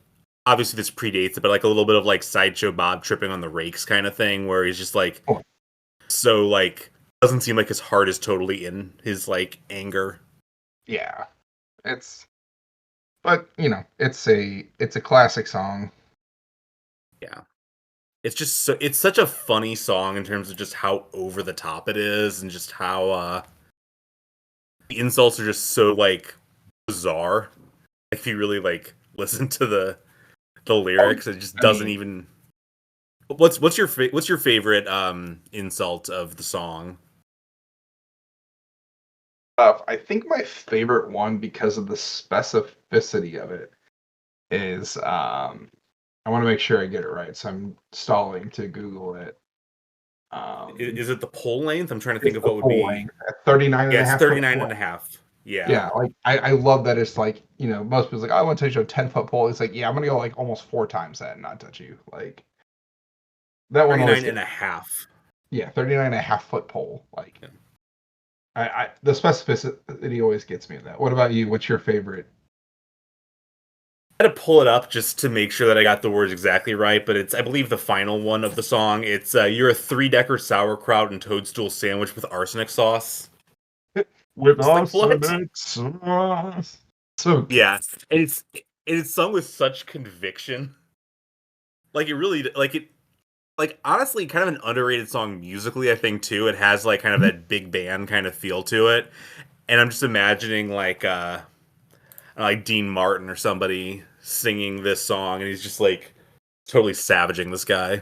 obviously this predates it, but like a little bit of like Sideshow Bob tripping on the rakes kind of thing, where he's just like oh, so like doesn't seem like his heart is totally in his like anger. yeah, it's but it's a classic song. Yeah. It's just so it's such a funny song in terms of just how over the top it is and just how the insults are just so like bizarre. Like, if you really like listen to the Oh, lyrics, it just I doesn't mean, even. What's your favorite insult of the song? I think my favorite one because of the specificity of it is I want to make sure I get it right, so I'm stalling to Google it. Is it the pole length? I'm trying to think It's of the what would full be. length at 39 and Yeah, a it's half foot 39 pole. and a half. Yeah. Yeah, like I love that it's like, most people's like, oh, I want to touch a 10-foot pole. It's like, yeah, I'm gonna go like almost four times that and not touch you. Like that one always 39 and gets a half. yeah, 39 and a half foot pole. Like Yeah. the specificity always gets me in that. What about you? What's your favorite? I had to pull it up just to make sure that I got the words exactly right, but it's I believe the final one of the song. It's you're a three-decker sauerkraut and toadstool sandwich with arsenic sauce. With Just like what? arsenic sauce. So Yeah, and it's sung with such conviction. Like it really like it like honestly kind of an underrated song musically. I think too. It has like kind of that big band kind of feel to it, and I'm just imagining like Dean Martin or somebody singing this song, and he's just like totally savaging this guy.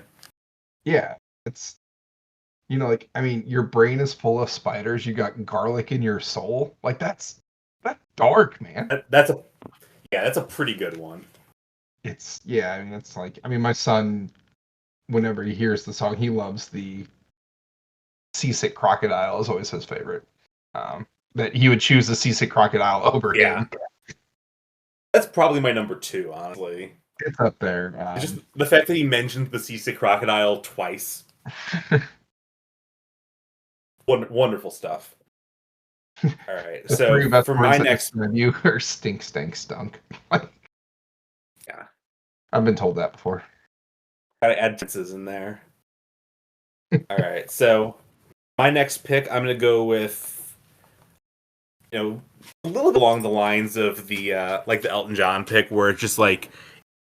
yeah, it's like I mean, your brain is full of spiders. You got garlic in your soul. Like that's dark, man. That's a yeah, that's a pretty good one. It's yeah. I mean, it's like I mean, my son, whenever he hears the song, he loves the seasick crocodile. Is always his favorite. That he would choose the seasick crocodile over Yeah, him. that's probably my number two, honestly. It's up there. It's just the fact that he mentioned the seasick crocodile twice. Wonderful stuff. All right, The so three best for my words that next, describe you are stink, stink, stunk. Like yeah, I've been told that before. gotta add tenses in there. All right, so my next pick, I'm gonna go with a little bit along the lines of the like the Elton John pick, where it's just like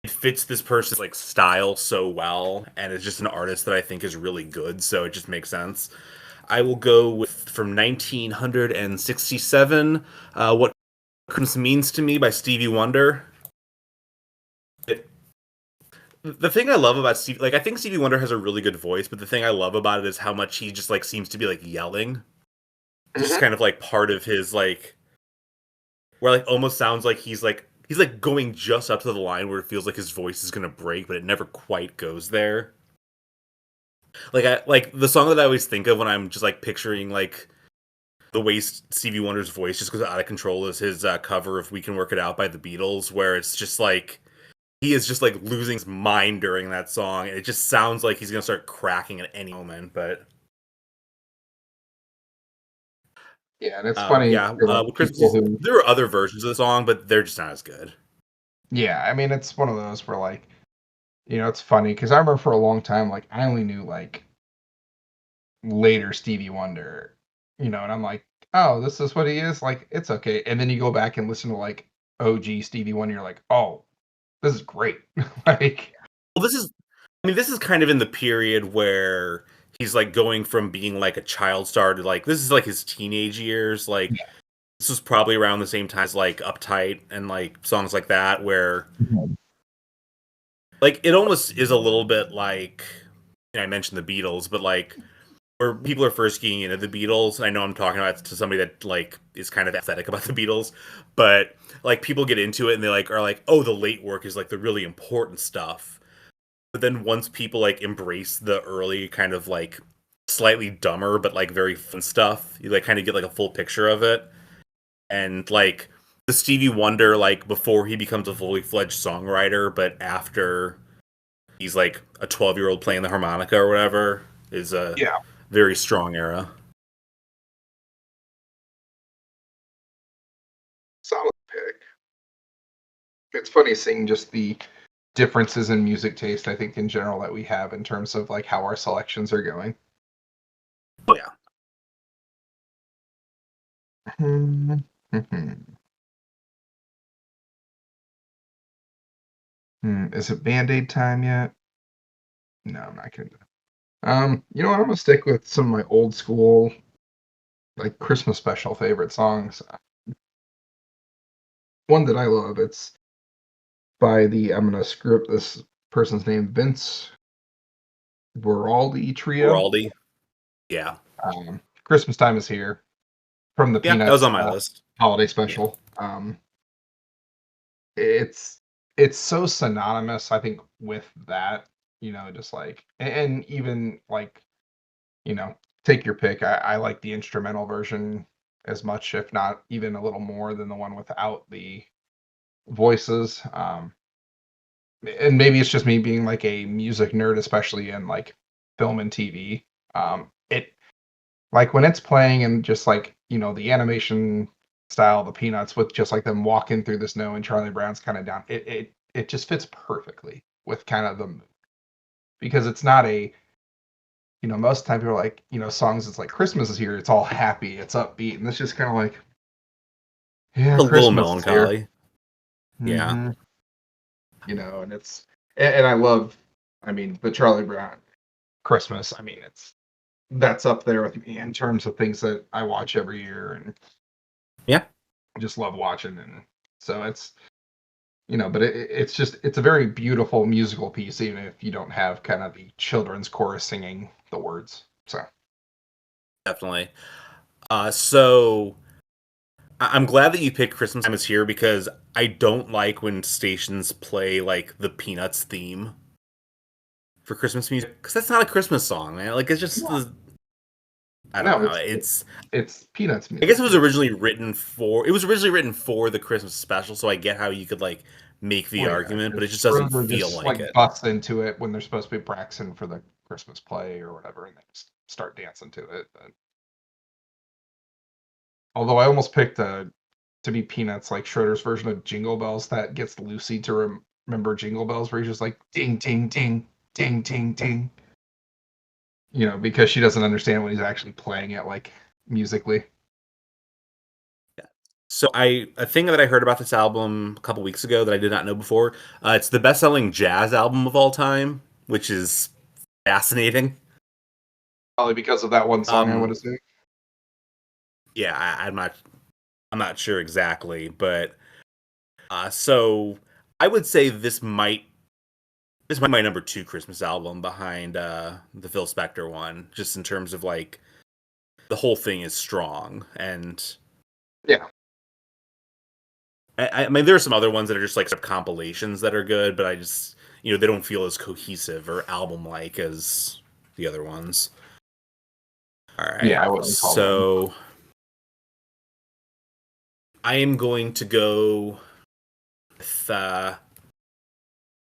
it fits this person's like style so well, and it's just an artist that I think is really good, so it just makes sense. I will go with from 1967, "What Christmas Means to Me" by Stevie Wonder. The thing I love about Stevie, like I think Stevie Wonder has a really good voice, but the thing I love about it is how much he just like seems to be like yelling. It's just Mhm. kind of like part of his like where like almost sounds like he's like going just up to the line where it feels like his voice is gonna break, but it never quite goes there. Like I like the song that I always think of when I'm just like picturing like the way Stevie Wonder's voice just goes out of control is his cover of "We Can Work It Out" by the Beatles, where it's just like he is just like losing his mind during that song, and it just sounds like he's gonna start cracking at any moment. But Yeah, and it's funny yeah, for like with people Christmas, who there are other versions of the song, but they're just not as good. yeah, I mean it's one of those where like it's funny because I remember for a long time like I only knew like later Stevie Wonder, and I'm like, oh, this is what he is. Like it's okay, and then you go back and listen to like OG Stevie Wonder, you're like, oh, this is great. Yeah. Like Well, this is I mean, this is kind of in the period where he's like going from being like a child star to like this is like his teenage years. Like Yeah. this was probably around the same time as like Uptight and like songs like that, where Mhm. like it almost is a little bit like I mentioned the Beatles, but like where people are first getting into the Beatles. I know I'm talking about it to somebody that like is kind of apathetic about the Beatles, but like people get into it and they like are like, oh, the late work is like the really important stuff. But then once people like embrace the early kind of like slightly dumber but like very fun stuff, you like kind of get like a full picture of it. And like the Stevie Wonder, like before he becomes a fully fledged songwriter, but after he's like a 12-year-old playing the harmonica or whatever, is a Yeah, very strong era. solid pick. It's funny seeing just the differences in music taste, I think, in general that we have in terms of like how our selections are going. Oh yeah. Hmm. Mhm. Is it Band-Aid time yet? No, I'm not gonna. You know what? I'm gonna stick with some of my old school, like Christmas special favorite songs. One that I love. It's by the I'm gonna screw up this person's name, Vince Guaraldi Trio. Raldi. Yeah. Christmas time is here from the Yeah, that was Peanuts on my list. holiday Yeah. special. It's it's so synonymous, I think, with that. Just like and even like take your pick. I like the instrumental version as much, if not even a little more than the one without the voices. And maybe it's just me being like a music nerd, especially in like film and TV. It like when it's playing and just like the animation style, the Peanuts with just like them walking through the snow and Charlie Brown's kind of down. It just fits perfectly with kind of the mood because it's not a most of the time people are like songs. It's like Christmas is here. It's all happy. It's upbeat, and it's just kind of like yeah, A little Christmas is here. melancholy. Yeah. hmm and it's and I love. I mean, the Charlie Brown Christmas. I mean, that's up there with me in terms of things that I watch every year and Yeah. just love watching. And so but it's a very beautiful musical piece, even if you don't have kind of the children's chorus singing the words. So Definitely. So I'm glad that you picked Christmas Time is Here because I don't like when stations play like the Peanuts theme for Christmas music because that's not a Christmas song, man. Like it's just no, I don't no, know. it's Peanuts I guess music. it was originally written for the Christmas special, so I get how you could like make the Well, yeah, argument, but it because just doesn't Schroeder feel just like like it. busts into it when they're supposed to be Braxton for the Christmas play or whatever, and they just start dancing to it. But, although I almost picked to be Peanuts, like Schroeder's version of Jingle Bells that gets Lucy to remember Jingle Bells, where he's just like ding ding ding ding ding ding, because she doesn't understand when he's actually playing it like musically. So a thing that I heard about this album a couple weeks ago that I did not know before. It's the best-selling jazz album of all time, which is fascinating. Probably because of that one song, I would Um, assume. yeah, I'm not sure exactly, but so I would say this might be my number two Christmas album behind the Phil Spector one, just in terms of like the whole thing is strong and Yeah, I mean, there are some other ones that are just like compilations that are good, but I just they don't feel as cohesive or album like as the other ones. All yeah, right, I wouldn't call them. so I am going to go with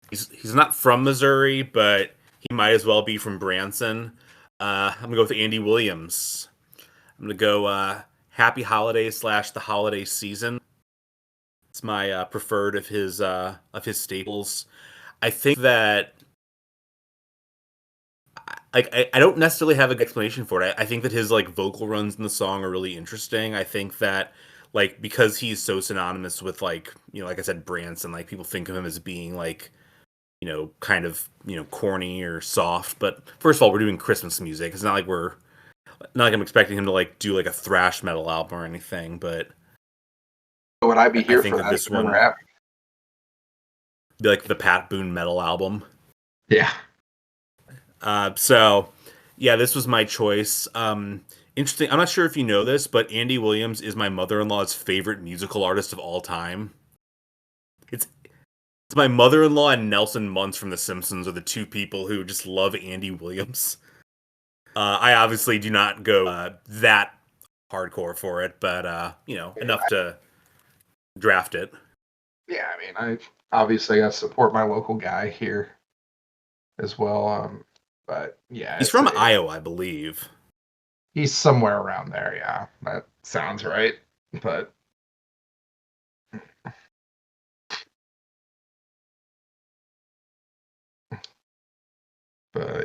he's not from Missouri, but he might as well be from Branson. I'm gonna go with Andy Williams. I'm gonna go Happy Holidays / The Holiday Season. It's my preferred of his staples. I think that like I don't necessarily have an explanation for it. I think that his like vocal runs in the song are really interesting. I think that like because he's so synonymous with like like I said Branson, like people think of him as being like kind of, corny or soft. But first of all, we're doing Christmas music. It's not like I'm expecting him to like do like a thrash metal album or anything, but Would I be I here think for that that this if it ever one happened? be like the Pat Boone metal album. Yeah. So yeah, this was my choice. Interesting. I'm not sure if you know this, but Andy Williams is my mother-in-law's favorite musical artist of all time. It's my mother-in-law and Nelson Muntz from The Simpsons are the two people who just love Andy Williams. I obviously do not go that hardcore for it, but enough to draft it. Yeah, I mean, I obviously got to support my local guy here as well. But yeah, He's from Iowa, I believe. he's somewhere around there. Yeah, that sounds right. But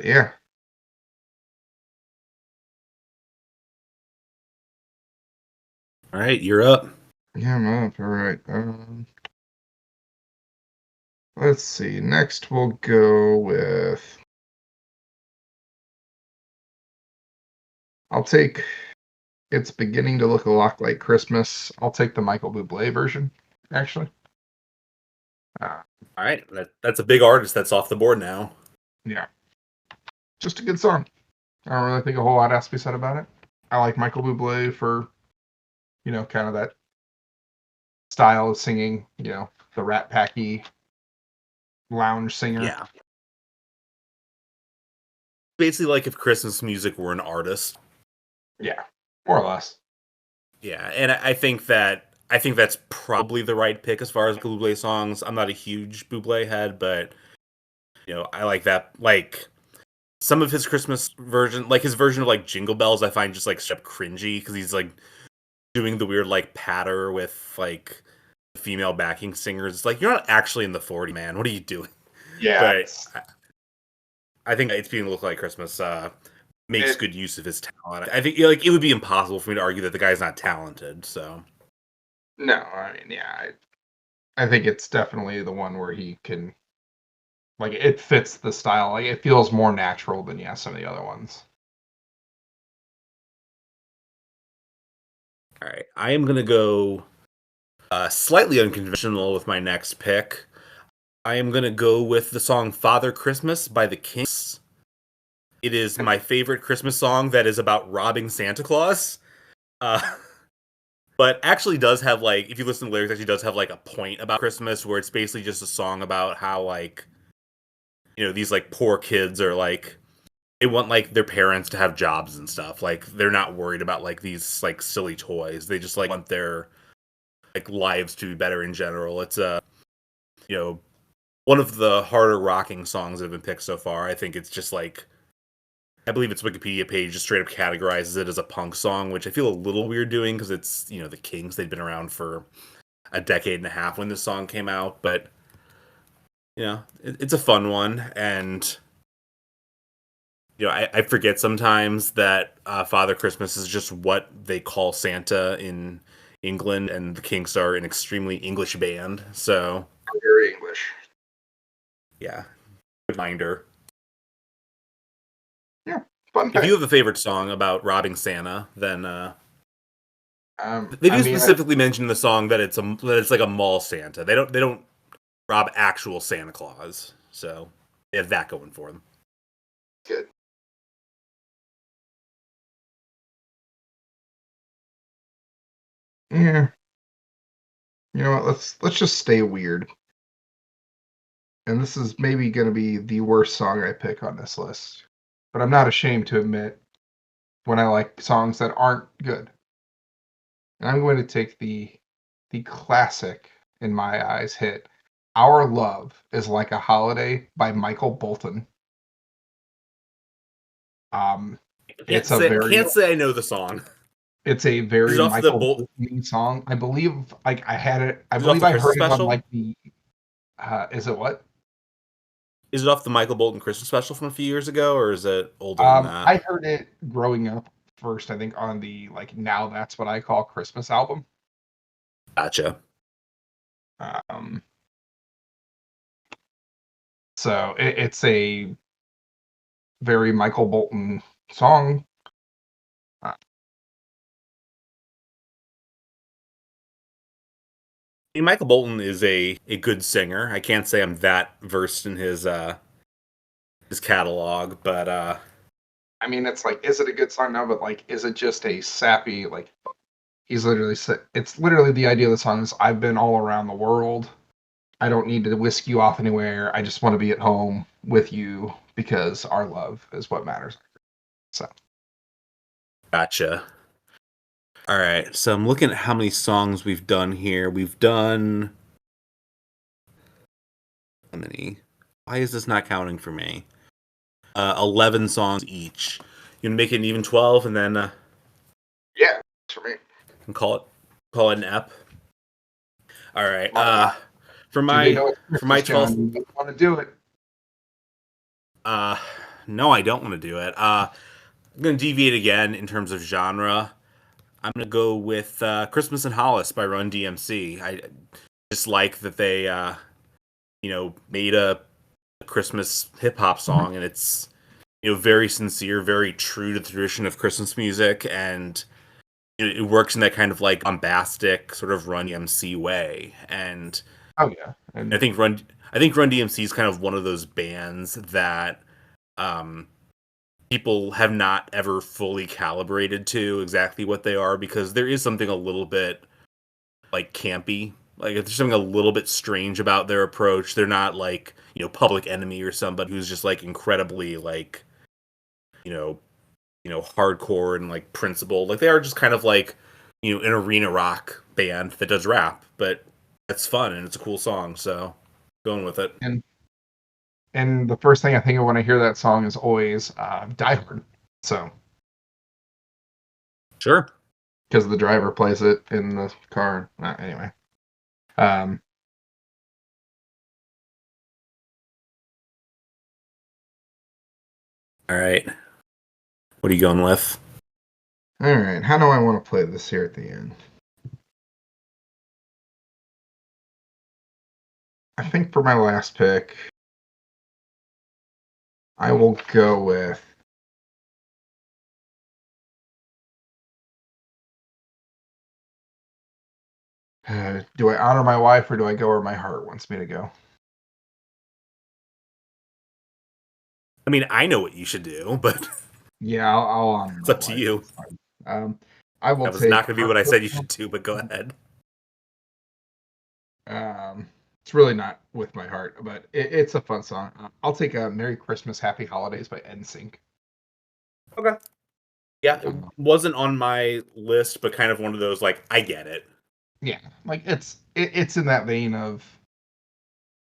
yeah, All right, you're up. yeah, I'm up. All right. Let's see. Next, we'll go with. I'll take. It's beginning to look a lot like Christmas. I'll take the Michael Bublé version, actually. All right, that's a big artist that's off the board now. Yeah, just a good song. I don't really think a whole lot has to be said about it. I like Michael Bublé for, kind of that style of singing, the Rat Packy lounge singer. Yeah. Basically like if Christmas music were an artist. Yeah, more or less. Yeah, and I think that's probably the right pick as far as Bublé songs. I'm not a huge Bublé head, but I like that. Like some of his Christmas version, like his version of like Jingle Bells, I find just like straight cringy because he's like doing the weird like patter with like female backing singers. It's like you're not actually in the 40, man. What are you doing? Yeah. But I think it's being look like Christmas makes good use of his talent. I think like it would be impossible for me to argue that the guy's not talented. So No, I mean, yeah, I think it's definitely the one where he can, like, it fits the style. Like, it feels more natural than, some of the other ones. all right, I am gonna go slightly unconventional with my next pick. I am gonna go with the song "Father Christmas" by the Kinks. It is my favorite Christmas song that is about robbing Santa Claus. Uh, but actually does have like, if you listen to the lyrics, actually does have like a point about Christmas where it's basically just a song about how like, these like poor kids are like, they want like their parents to have jobs and stuff. Like they're not worried about like these like silly toys. They just like want their like lives to be better in general. It's you know, one of the harder rocking songs that have been picked so far. I think it's just like, I believe its Wikipedia page just straight up categorizes it as a punk song, which I feel a little weird doing because it's, the Kings. They'd been around for a decade and a half when this song came out, but it's a fun one. And I forget sometimes that Father Christmas is just what they call Santa in England, and the Kinks are an extremely English band. So Very English. yeah, reminder. Yeah, fun If pick. you have a favorite song about robbing Santa, then they do I mean, specifically mention in the song that it's like a mall Santa. They don't rob actual Santa Claus, so they have that going for them. good. Yeah. You know what? Let's just stay weird. And this is maybe going to be the worst song I pick on this list, but I'm not ashamed to admit when I like songs that aren't good. And I'm going to take the classic, in my eyes, hit "Our Love Is Like a Holiday" by Michael Bolton. Can't It's a say very can't say I know the song. it's a Is it very off the Michael Bolt? Bolton song. I believe like I had it. I Is it off believe the I Christmas heard it on special? like the. Is it what? Is it off the Michael Bolton Christmas special from a few years ago, or is it older than that? I heard it growing up first. I think on the like Now That's What I Call Christmas album. Gotcha. Um, So it's a very Michael Bolton song. Uh, Michael Bolton is a good singer. I can't say I'm that versed in his catalog, but I mean, it's like, is it a good song? No, but like, is it just a sappy, like, he's literally it's literally the idea of the song is I've been all around the world. I don't need to whisk you off anywhere. I just want to be at home with you because our love is what matters. So gotcha. All right, so I'm looking at how many songs we've done here. We've done how many? Why is this not counting for me? 11 songs each. You gonna make it an even 12, and then yeah, for me. and call it an ep. All right. For Do they my know it's for my Christmas, 12th. John? You want to do it? Uh, no, I don't want to do it. I'm gonna deviate again in terms of genre. I'm gonna go with "Christmas in Hollis" by Run DMC. I just like that they, made a Christmas hip hop Mhm. song, and it's very sincere, very true to the tradition of Christmas music, and it works in that kind of like bombastic sort of Run DMC way. And Oh yeah, I and think Run DMC is kind of one of those bands that um, people have not ever fully calibrated to exactly what they are, because there is something a little bit like campy. Like there's something a little bit strange about their approach. They're not like, Public Enemy or somebody who's just like incredibly like, you know, hardcore and like principled. Like they are just kind of like, an arena rock band that does rap, but it's fun and it's a cool song, so going with it. and and the first thing I think of when I hear that song is always Die Hard. So Sure. because the driver plays it in the car. Anyway, um, All right. What are you going with? all right. How do I want to play this here at the end? I think for my last pick, I will go with. Do I honor my wife or do I go where my heart wants me to go? I mean, I know what you should do, but Yeah, I'll honor it's my up to wife. you. It's fine. I will That was take not going to be her. what I said you should do, but go ahead. It's really not with my heart, but it's a fun song. I'll take "Merry Christmas, Happy Holidays" by NSYNC. Okay. Yeah, it Um, wasn't on my list, but kind of one of those like I get it. yeah, like it's in that vein of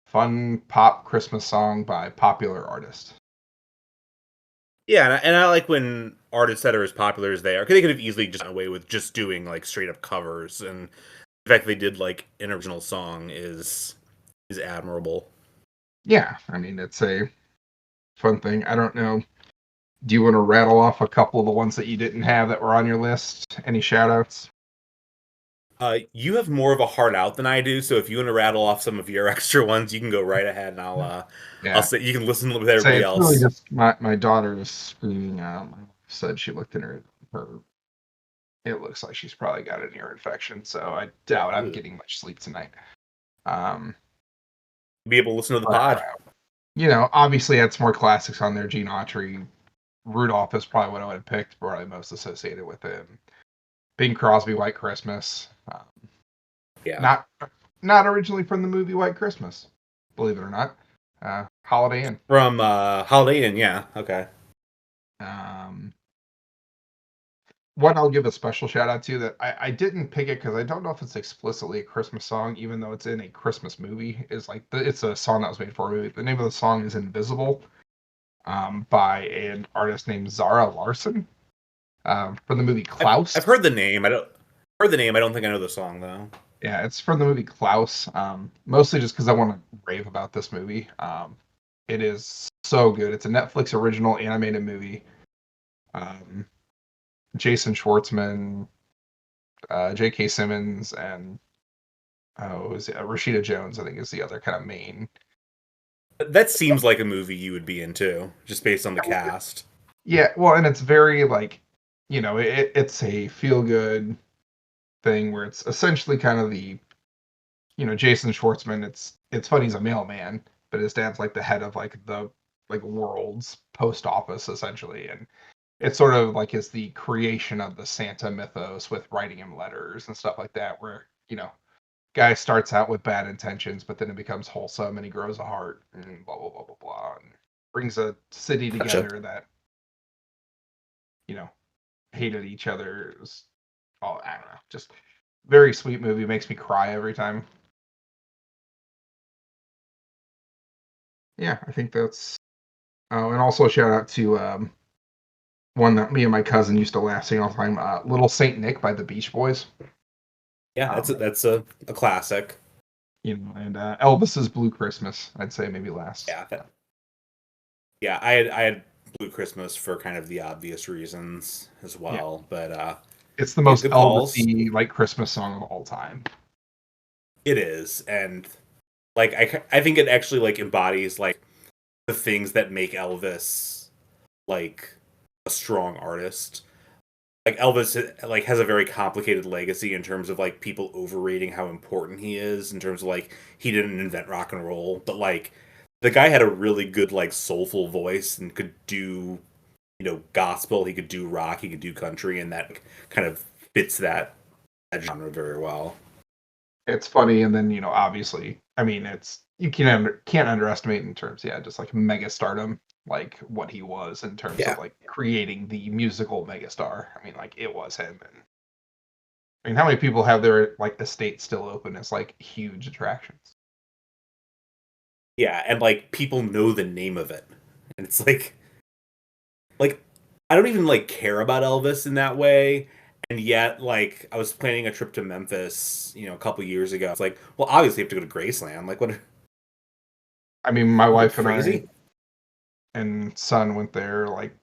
fun pop Christmas song by popular artist. Yeah, and I like when artists that are as popular as they are, because they could have easily just gotten away with just doing like straight up covers, and the fact they did like an original song is admirable. Yeah, I mean it's a fun thing. I don't know. Do you want to rattle off a couple of the ones that you didn't have that were on your list? Any shout outs? You have more of a heart out than I do, so if you want to rattle off some of your extra ones, you can go right ahead, and I'll Yeah. say you can listen with Say everybody it's really else. just my daughter is screaming out. My wife said she looked in her. It looks like she's probably got an ear infection, so I doubt I'm Ugh. getting much sleep tonight. Um, Be able to listen to the but pod. obviously had some more classics on there. Gene Autry, Rudolph is probably what I would have picked, probably most associated with him. Bing Crosby, White Christmas. Yeah. Not not originally from the movie White Christmas, believe it or not. Holiday Inn. From Holiday Inn, yeah. Okay. Um, One I'll give a special shout out to that I didn't pick it because I don't know if it's explicitly a Christmas song, even though it's in a Christmas movie. Is like it's a song that was made for a movie. The name of the song is "Invisible," by an artist named Zara Larson, from the movie Klaus. I've heard the name. I don't think I know the song though. Yeah, it's from the movie Klaus. Mostly just because I want to rave about this movie. It is so good. It's a Netflix original animated movie. Um, Jason Schwartzman, J.K. Simmons, and Rashida Jones, I think, is the other kind of main. That seems like a movie you would be into, just based on the cast. Yeah, well, and it's very like, it's a feel good thing where it's essentially kind of the, Jason Schwartzman. It's funny he's a mailman, but his dad's like the head of like the world's post office essentially, and it's sort of like is the creation of the Santa mythos with writing him letters and stuff like that, where guy starts out with bad intentions, but then it becomes wholesome and he grows a heart and blah blah blah blah blah, and brings a city Gotcha. together that you know hated each other. It was all I don't know, just very sweet movie. Makes me cry every time. Yeah, I think that's. Oh, and also shout out to one that me and my cousin used to laugh sing all the time. "Little Saint Nick" by the Beach Boys. Yeah, Um, that's a classic. and Elvis's "Blue Christmas." I'd say maybe last. Yeah, yeah. I had Blue Christmas for kind of the obvious reasons as Yeah, well, but it's the yeah, most good calls. Elvis-y like Christmas song of all time. It is, and like I think it actually like embodies like the things that make Elvis like a strong artist. Like Elvis like has a very complicated legacy in terms of like people overrating how important he is in terms of like he didn't invent rock and roll, but like the guy had a really good like soulful voice and could do gospel, he could do rock, he could do country, and that kind of fits that genre very well. It's funny, and then obviously, I mean, it's you can't underestimate in terms, yeah, just like mega stardom, like what he was in terms of Yeah. like creating the musical megastar. I mean, like it was him, and I mean, how many people have their like estate still open as like huge attractions? Yeah, and like people know the name of it. And it's like I don't even like care about Elvis in that way. And yet, like, I was planning a trip to Memphis, a couple years ago. It's like, well, obviously, you have to go to Graceland. Like, what? Are I mean, my you wife and I crazy? and son went there. Like,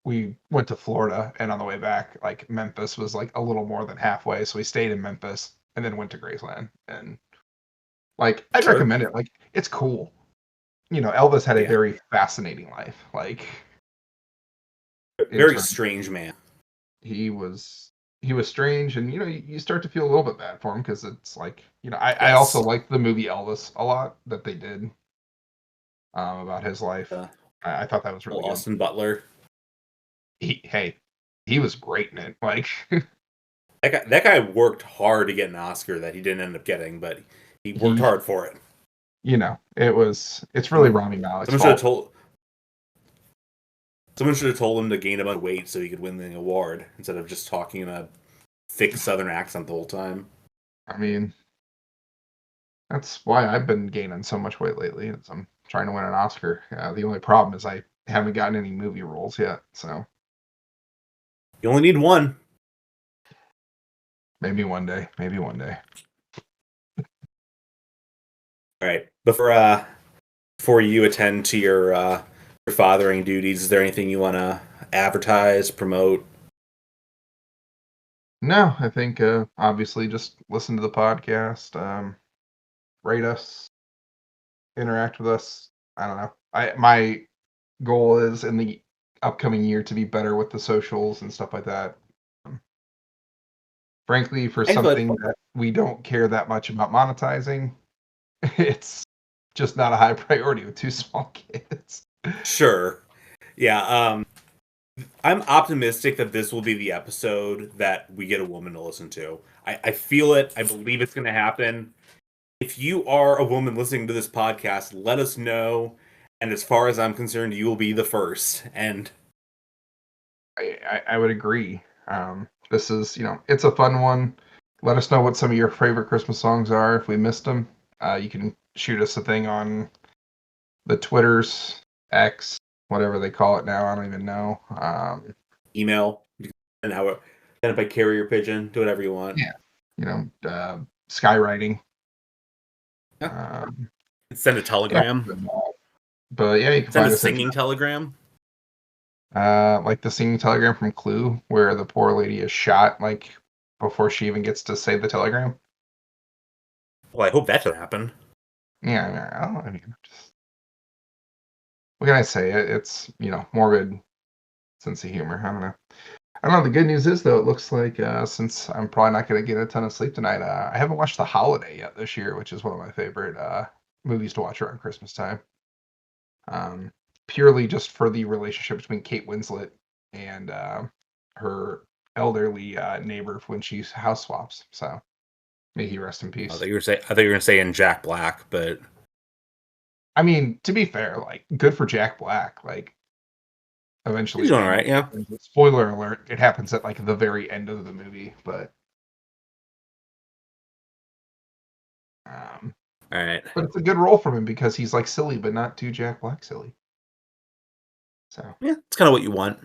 we went to Florida, and on the way back, like Memphis was like a little more than halfway, so we stayed in Memphis and then went to Graceland. And like, I'd Sure. recommend it. Like, it's cool. Elvis had a Yeah. very fascinating life. Like, in Very terms, strange man. he was he was strange, and you start to feel a little bit bad for him because it's like I also Yes. like the movie Elvis a lot that they did about his life. Uh, I thought that was well, really good. Austin Butler. Hey, he was great in it. Like, That guy worked hard to get an Oscar that he didn't end up getting, but he worked he, hard for it. it's really Someone, Rami Malek's someone should have fault. told someone should have told him to gain a bunch of weight so he could win the award instead of just talking in a thick Southern accent the whole time. I mean, that's why I've been gaining so much weight lately. Is I'm trying to win an Oscar. The only problem is I haven't gotten any movie roles yet. So You only need one. maybe one day. Maybe one day. All right. Before you attend to your fathering duties, is there anything you want to advertise, promote? No, I think obviously just listen to the podcast, rate us, interact with us. I don't know. My goal is in the upcoming year to be better with the socials and stuff like that. Um, Frankly, for Hey, bud. something that we don't care that much about monetizing, it's just not a high priority with two small kids. Sure. Yeah. I'm optimistic that this will be the episode that we get a woman to listen to. I feel it. I believe it's going to happen. If you are a woman listening to this podcast, let us know. And as far as I'm concerned, you will be the first. And I would agree. This is, it's a fun one. Let us know what some of your favorite Christmas songs are. If we missed them, you can shoot us a thing on the Twitters, X, whatever they call it now. I don't even know. email and how send it by carrier pigeon. Do whatever you want. Yeah, skywriting. Yeah. Um, Send a yeah, telegram. but yeah, you can Send a find us at singing telegram. like the singing telegram from Clue, where the poor lady is shot like before she even gets to say the telegram. Well, I hope that doesn't happen. Yeah, I mean, just what can I say? It's morbid sense of humor. I don't know. I don't know. The good news is though, it looks like since I'm probably not going to get a ton of sleep tonight, I haven't watched The Holiday yet this year, which is one of my favorite movies to watch around Christmas time. Um, Purely just for the relationship between Kate Winslet and her elderly neighbor when she house swaps. So may he rest in peace. I thought you were gonna say in Jack Black, but I mean, to be fair, like good for Jack Black. Like he's eventually doing all getting right. Yeah. spoiler alert, it happens at like the very end of the movie, but um All right. but it's a good role from him because he's like silly but not too Jack Black silly. So Yeah, it's kind of what you want.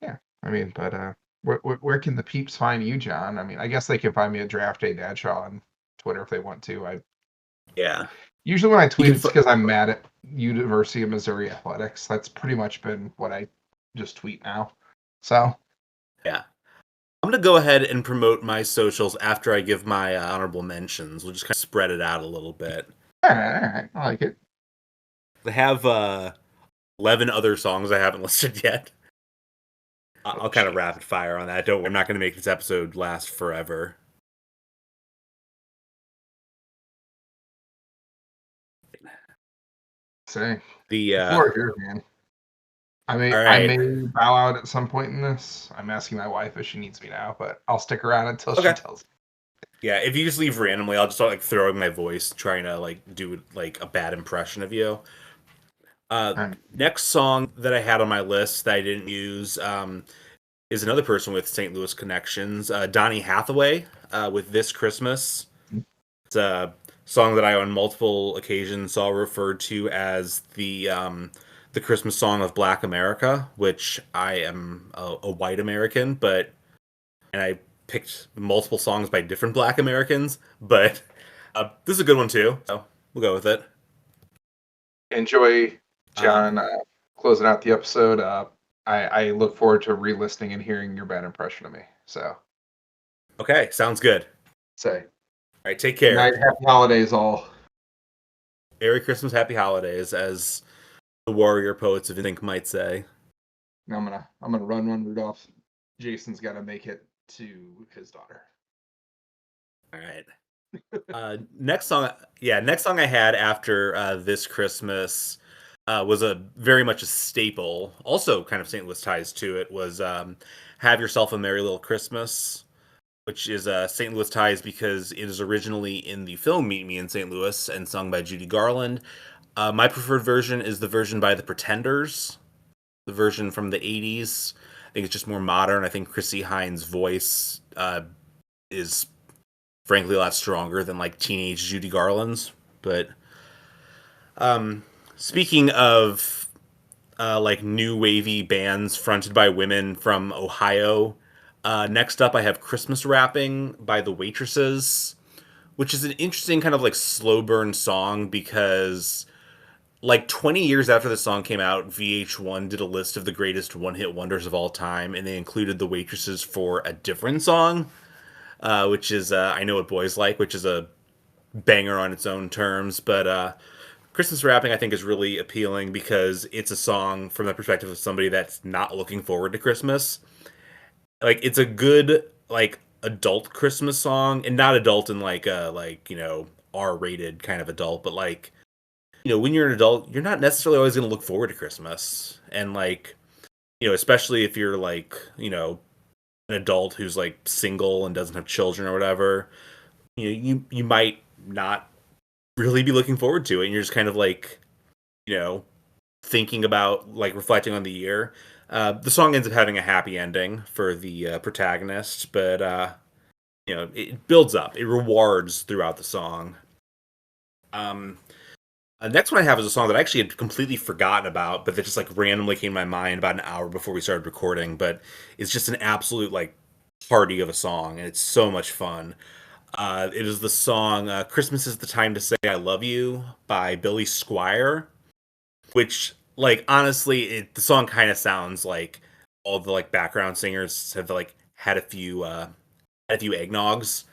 yeah, I mean, but where can the peeps find you, John? I mean, I guess they can find me at Draft Day Dadshaw on Twitter if they want to. I Yeah. usually when I You tweet, can. it's because I'm mad at University of Missouri athletics. That's pretty much been what I just tweet now. So Yeah. I'm gonna go ahead and promote my socials after I give my honorable mentions. We'll just kind of spread it out a little bit. all right, I like it. I have 11 other songs I haven't listed yet. Oh, I'll kind of geez. rapid fire on that. Don't worry, I'm not going to make this episode last forever. Say The the floor is yours, man. all I right, may bow out at some point in this. I'm asking my wife if she needs me now, but I'll stick around until she okay, tells me. yeah. If you just leave randomly, I'll just start like throwing my voice, trying to like do like a bad impression of you. All right. Next song that I had on my list that I didn't use is another person with St. Louis connections, Donny Hathaway, with "This Christmas." It's a song that I, on multiple occasions, saw referred to as the Christmas song of Black America, which I am a white American, and I picked multiple songs by different Black Americans, but this is a good one too, so we'll go with it. Enjoy, John, Um, closing out the episode. I look forward to re-listening and hearing your bad impression of me. So okay, sounds good. say All right, take good night, care. happy holidays, all. Merry Christmas, Happy Holidays, as the warrior poets of Ink might say. Now I'm gonna run Rudolph. Jason's got to make it to his daughter. All right. Next song I had after This Christmas was a very much a staple. Also, kind of St. Louis ties to it was "Have Yourself a Merry Little Christmas," which is St. Louis ties because it is originally in the film Meet Me in St. Louis and sung by Judy Garland. My preferred version is the version by the Pretenders, the version from the '80s. I think it's just more modern. I think Chrissy Hines' voice is frankly a lot stronger than like teenage Judy Garland's. But um, speaking of like new wavy bands fronted by women from Ohio, next up I have Christmas Rapping by the Waitresses, which is an interesting kind of like slow burn song because like 20 years after the song came out, VH1 did a list of the greatest one hit wonders of all time, and they included the Waitresses for a different song, which is I Know What Boys Like, which is a banger on its own terms. But Christmas Rapping, I think, is really appealing because it's a song from the perspective of somebody that's not looking forward to Christmas. Like, it's a good, like, adult Christmas song, and not adult in like a, like, R-rated kind of adult, but like, when you're an adult, you're not necessarily always going to look forward to Christmas. And like, especially if you're like, an adult who's like single and doesn't have children or whatever, you might not really be looking forward to it, and you're just kind of like, you know, thinking about like reflecting on the year. The song ends up having a happy ending for the protagonist, but it builds up, it rewards throughout the song. Um, Next one I have is a song that I actually had completely forgotten about, but that just like randomly came to my mind about an hour before we started recording. But it's just an absolute like party of a song, and it's so much fun. It is the song "Christmas Is the Time to Say I Love You" by Billy Squire, which like honestly, the song kind of sounds like all the like background singers have like had a few eggnogs.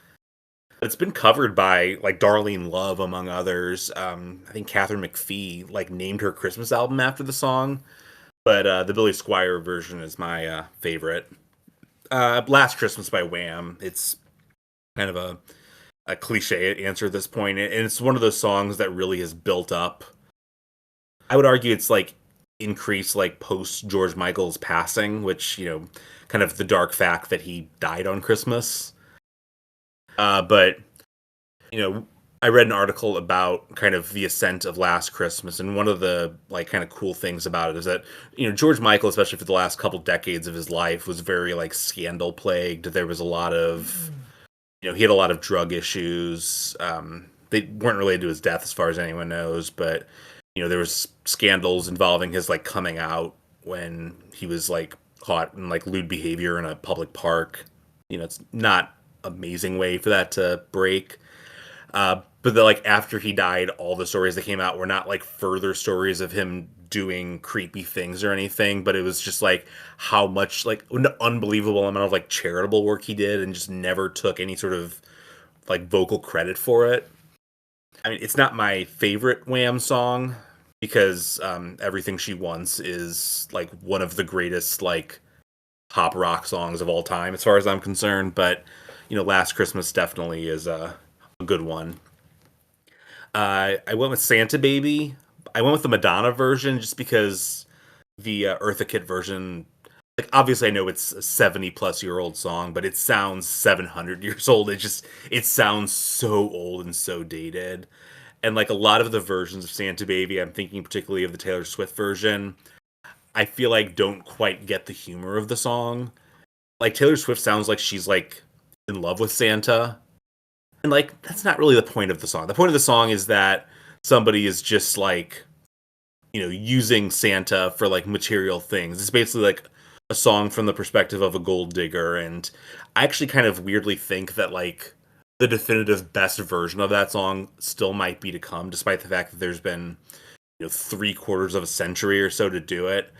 It's been covered by like Darlene Love, among others. I think Catherine McPhee like named her Christmas album after the song, but the Billy Squier version is my favorite. Last Christmas by Wham. It's kind of a cliche answer at this point, and it's one of those songs that really has built up. I would argue it's like increased like post George Michael's passing, which kind of the dark fact that he died on Christmas. But I read an article about kind of the ascent of Last Christmas, and one of the like kind of cool things about it is that George Michael, especially for the last couple decades of his life, was very like scandal plagued. There was a lot of he had a lot of drug issues. They weren't related to his death, as far as anyone knows, but there was scandals involving his like coming out when he was like caught in like lewd behavior in a public park. It's not amazing way for that to break. But like after he died, all the stories that came out were not like further stories of him doing creepy things or anything, but it was just like how much like an unbelievable amount of like charitable work he did, and just never took any sort of like vocal credit for it. I mean, it's not my favorite Wham song because Everything She Wants is like one of the greatest like pop rock songs of all time, as far as I'm concerned. But Last Christmas definitely is a good one. I went with Santa Baby. I went with the Madonna version just because the Eartha Kitt version, like obviously I know it's a 70-plus-year-old song, but it sounds 700 years old. It sounds so old and so dated. And like a lot of the versions of Santa Baby, I'm thinking particularly of the Taylor Swift version, I feel like don't quite get the humor of the song. Like Taylor Swift sounds like she's like in love with Santa, and like that's not really the point of the song. The point of the song is that somebody is just like using Santa for like material things. It's basically like a song from the perspective of a gold digger, and I actually kind of weirdly think that like the definitive best version of that song still might be to come, despite the fact that there's been 3/4 of a century or so to do it.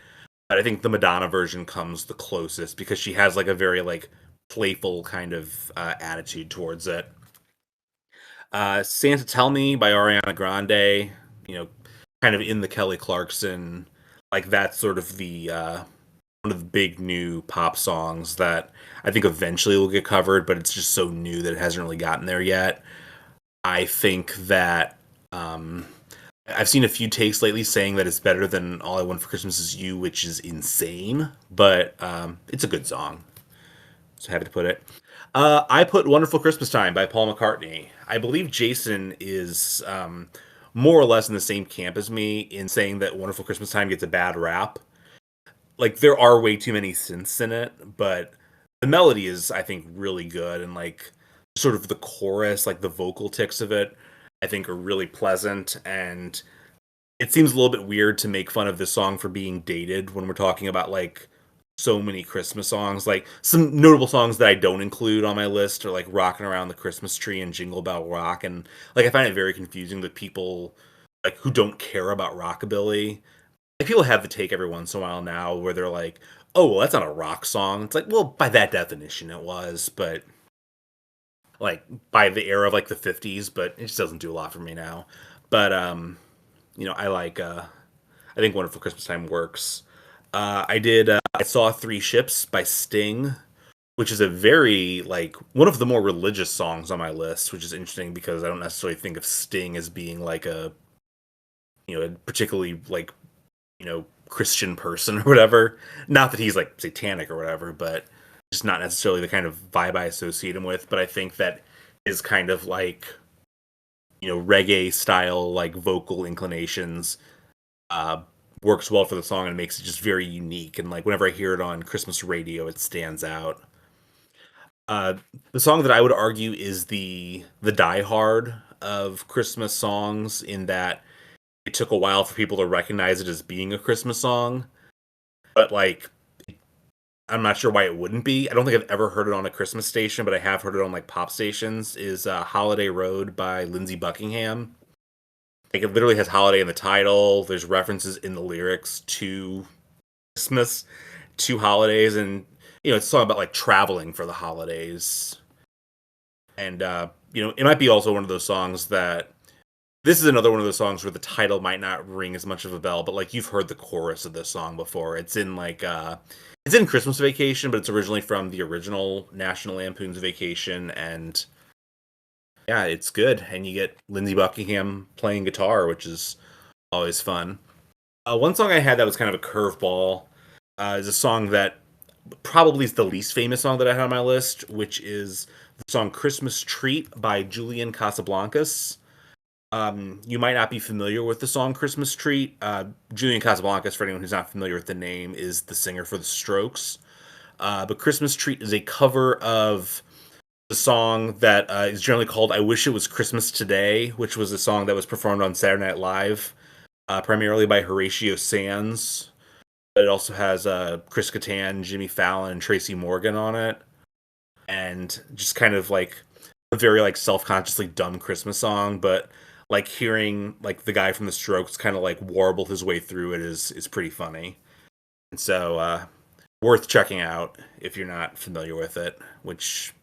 But I think the Madonna version comes the closest because she has like a very like playful kind of attitude towards it. Santa Tell Me by Ariana Grande, kind of in the Kelly Clarkson, like that's sort of the one of the big new pop songs that I think eventually will get covered, but it's just so new that it hasn't really gotten there yet. I think that I've seen a few takes lately saying that it's better than All I Want for Christmas Is You, which is insane, but it's a good song. So happy to put it. I put Wonderful Christmas Time by Paul McCartney. I believe Jason is more or less in the same camp as me in saying that Wonderful Christmas Time gets a bad rap. Like, there are way too many synths in it, but the melody is, I think, really good. And, like, sort of the chorus, like the vocal ticks of it, I think are really pleasant. And it seems a little bit weird to make fun of this song for being dated when we're talking about, like, so many Christmas songs. Like some notable songs that I don't include on my list are like Rocking Around the Christmas Tree and Jingle Bell Rock. And like I find it very confusing that people like who don't care about rockabilly. Like people have the take every once in a while now where they're like, oh well, that's not a rock song. It's like, well, by that definition it was, but like by the era of like the 50s, but it just doesn't do a lot for me now. But I like I think Wonderful Christmas Time works. I saw Three Ships by Sting, which is a very like one of the more religious songs on my list, which is interesting because I don't necessarily think of Sting as being like a a particularly like Christian person or whatever. Not that he's like satanic or whatever, but just not necessarily the kind of vibe I associate him with. But I think that his kind of like reggae style like vocal inclinations works well for the song and makes it just very unique. And like whenever I hear it on Christmas radio, it stands out. Uh, the song that I would argue is the Die Hard of Christmas songs, in that it took a while for people to recognize it as being a Christmas song, but like I'm not sure why it wouldn't be. I don't think I've ever heard it on a Christmas station, but I have heard it on like pop stations. Is Holiday Road by Lindsey Buckingham. Like it literally has holiday in the title. There's references in the lyrics to Christmas, to holidays, and it's a song about like traveling for the holidays. And it might be also one of those songs that this is another one of those songs where the title might not ring as much of a bell, but like you've heard the chorus of this song before. It's in Christmas Vacation, but it's originally from the original National Lampoon's Vacation, and yeah, it's good. And you get Lindsey Buckingham playing guitar, which is always fun. One song I had that was kind of a curveball is a song that probably is the least famous song that I had on my list, which is the song Christmas Treat by Julian Casablancas. You might not be familiar with the song Christmas Treat. Julian Casablancas, for anyone who's not familiar with the name, is the singer for The Strokes. But Christmas Treat is a cover of the song that is generally called I Wish It Was Christmas Today, which was a song that was performed on Saturday Night Live, primarily by Horatio Sands. But it also has Chris Kattan, Jimmy Fallon, and Tracy Morgan on it. And just kind of like a very like self-consciously dumb Christmas song, but like hearing like the guy from the Strokes kind of like warble his way through it is pretty funny. And so worth checking out if you're not familiar with it, which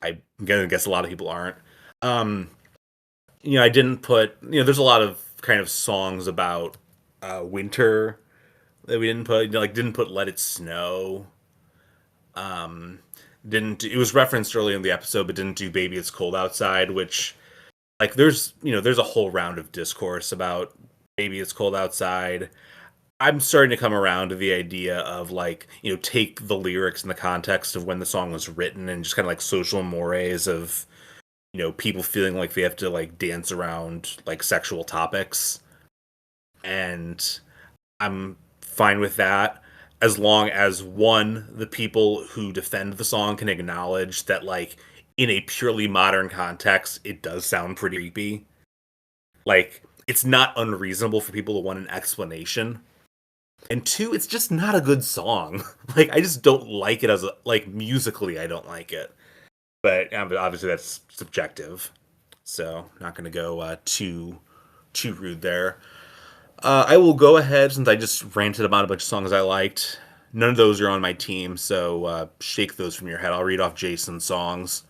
I'm gonna guess a lot of people aren't. I didn't put there's a lot of kind of songs about winter that we didn't put. Like didn't put Let It Snow. Didn't it was referenced earlier in the episode, but didn't do Baby It's Cold Outside, which like there's a whole round of discourse about Baby It's Cold Outside. I'm starting to come around to the idea of like, take the lyrics in the context of when the song was written and just kind of like social mores of, people feeling like they have to like dance around like sexual topics. And I'm fine with that as long as one, the people who defend the song can acknowledge that like in a purely modern context, it does sound pretty creepy. Like, it's not unreasonable for people to want an explanation. And two, it's just not a good song. Like, I just don't like it like, musically, I don't like it. But obviously that's subjective. So, not going to go too rude there. I will go ahead, since I just ranted about a bunch of songs I liked. None of those are on my team, so shake those from your head. I'll read off Jason's songs.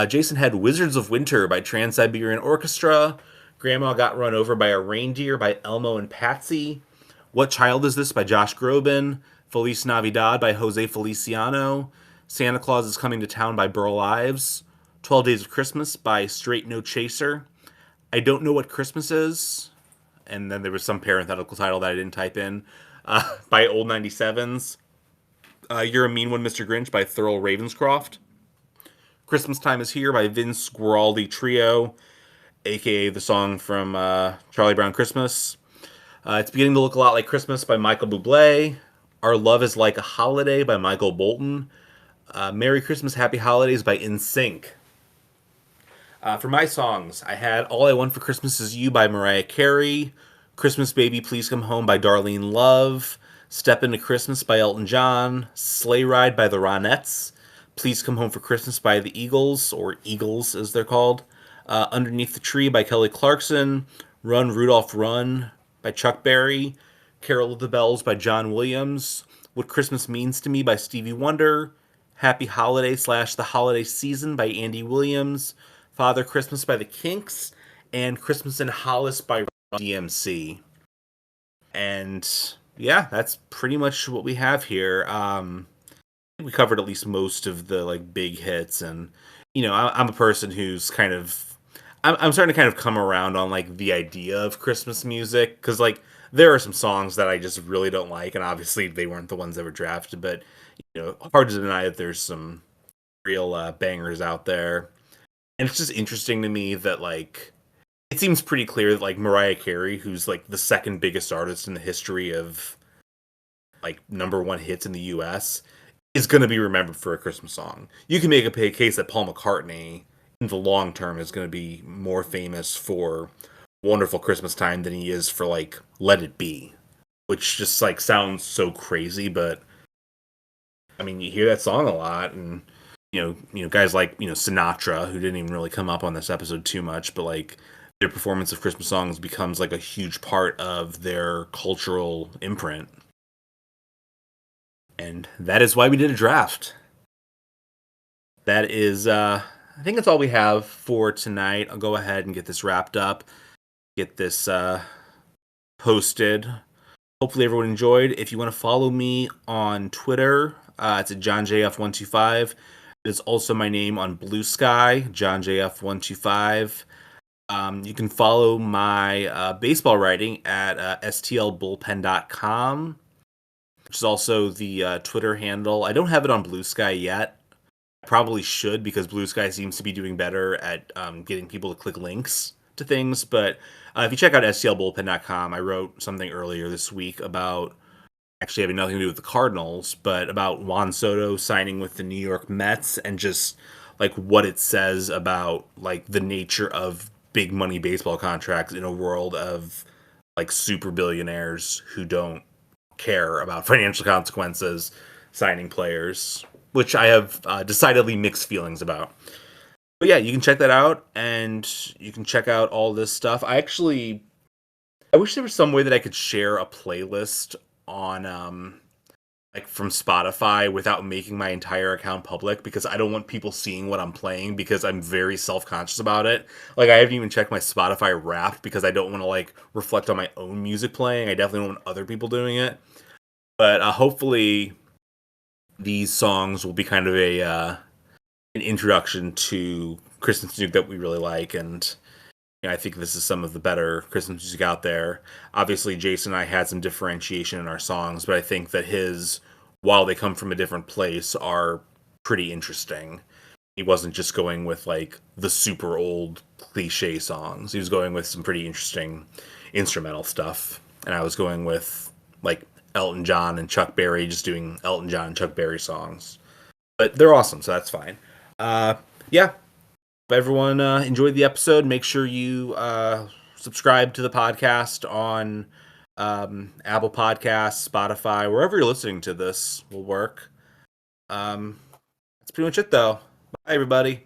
Jason had Wizards of Winter by Trans-Siberian Orchestra. Grandma Got Run Over by a Reindeer by Elmo and Patsy. What Child Is This by Josh Groban. Feliz Navidad by Jose Feliciano. Santa Claus Is Coming to Town by Burl Ives. 12 Days of Christmas by Straight No Chaser. I Don't Know What Christmas Is. And then there was some parenthetical title that I didn't type in. By Old 97s. You're a Mean One, Mr. Grinch by Thurl Ravenscroft. Christmas Time Is Here by Vince Guaraldi Trio, aka the song from Charlie Brown Christmas. It's Beginning to Look a Lot Like Christmas by Michael Bublé. Our Love Is Like a Holiday by Michael Bolton. Merry Christmas, Happy Holidays by NSYNC. For my songs, I had All I Want for Christmas Is You by Mariah Carey. Christmas Baby Please Come Home by Darlene Love. Step Into Christmas by Elton John. Sleigh Ride by the Ronettes. Please Come Home for Christmas by the Eagles, or Eagles as they're called. Underneath the Tree by Kelly Clarkson. Run, Rudolph, Run by Chuck Berry. Carol of the Bells by John Williams. What Christmas Means to Me by Stevie Wonder. Happy Holiday / The Holiday Season by Andy Williams. Father Christmas by the Kinks. And Christmas in Hollis by DMC. And yeah, that's pretty much what we have here. We covered at least most of the like big hits, and I'm a person who's kind of I'm starting to kind of come around on like the idea of Christmas music, because like there are some songs that I just really don't like, and obviously they weren't the ones that were drafted, but hard to deny that there's some real bangers out there. And it's just interesting to me that like it seems pretty clear that like Mariah Carey, who's like the second biggest artist in the history of like number one hits in the US, is going to be remembered for a Christmas song. You can make a case that Paul McCartney, in the long term, is going to be more famous for Wonderful Christmas Time than he is for, like, Let It Be. Which just, like, sounds so crazy, but, I mean, you hear that song a lot, and, guys like, Sinatra, who didn't even really come up on this episode too much, but, like, their performance of Christmas songs becomes, like, a huge part of their cultural imprint. And that is why we did a draft. That is I think that's all we have for tonight. I'll go ahead and get this wrapped up, get this posted. Hopefully everyone enjoyed. If you want to follow me on Twitter, it's at JohnJF125. It's also my name on Blue Sky, JohnJF125. You can follow my baseball writing at stlbullpen.com, which is also the Twitter handle. I don't have it on Blue Sky yet. I probably should, because Blue Sky seems to be doing better at getting people to click links to things. But if you check out stlbullpen.com, I wrote something earlier this week about, actually having nothing to do with the Cardinals, but about Juan Soto signing with the New York Mets, and just like what it says about like the nature of big money baseball contracts in a world of like super billionaires who don't care about financial consequences signing players, which I have decidedly mixed feelings about. But yeah, you can check that out, and you can check out all this stuff. I wish there was some way that I could share a playlist on like from Spotify without making my entire account public, because I don't want people seeing what I'm playing, because I'm very self-conscious about it. Like, I haven't even checked my Spotify Wrapped because I don't want to like reflect on my own music playing. I definitely don't want other people doing it. But hopefully these songs will be kind of a an introduction to Christmas music that we really like, and I think this is some of the better Christmas music out there. Obviously, Jason and I had some differentiation in our songs, but I think that his, while they come from a different place, are pretty interesting. He wasn't just going with like the super old cliche songs. He was going with some pretty interesting instrumental stuff. And I was going with like Elton John and Chuck Berry, just doing Elton John and Chuck Berry songs. But they're awesome, so that's fine. Yeah, if everyone enjoyed the episode, make sure you subscribe to the podcast on Apple Podcasts, Spotify, wherever you're listening to this will work. That's pretty much it, though. Bye, everybody.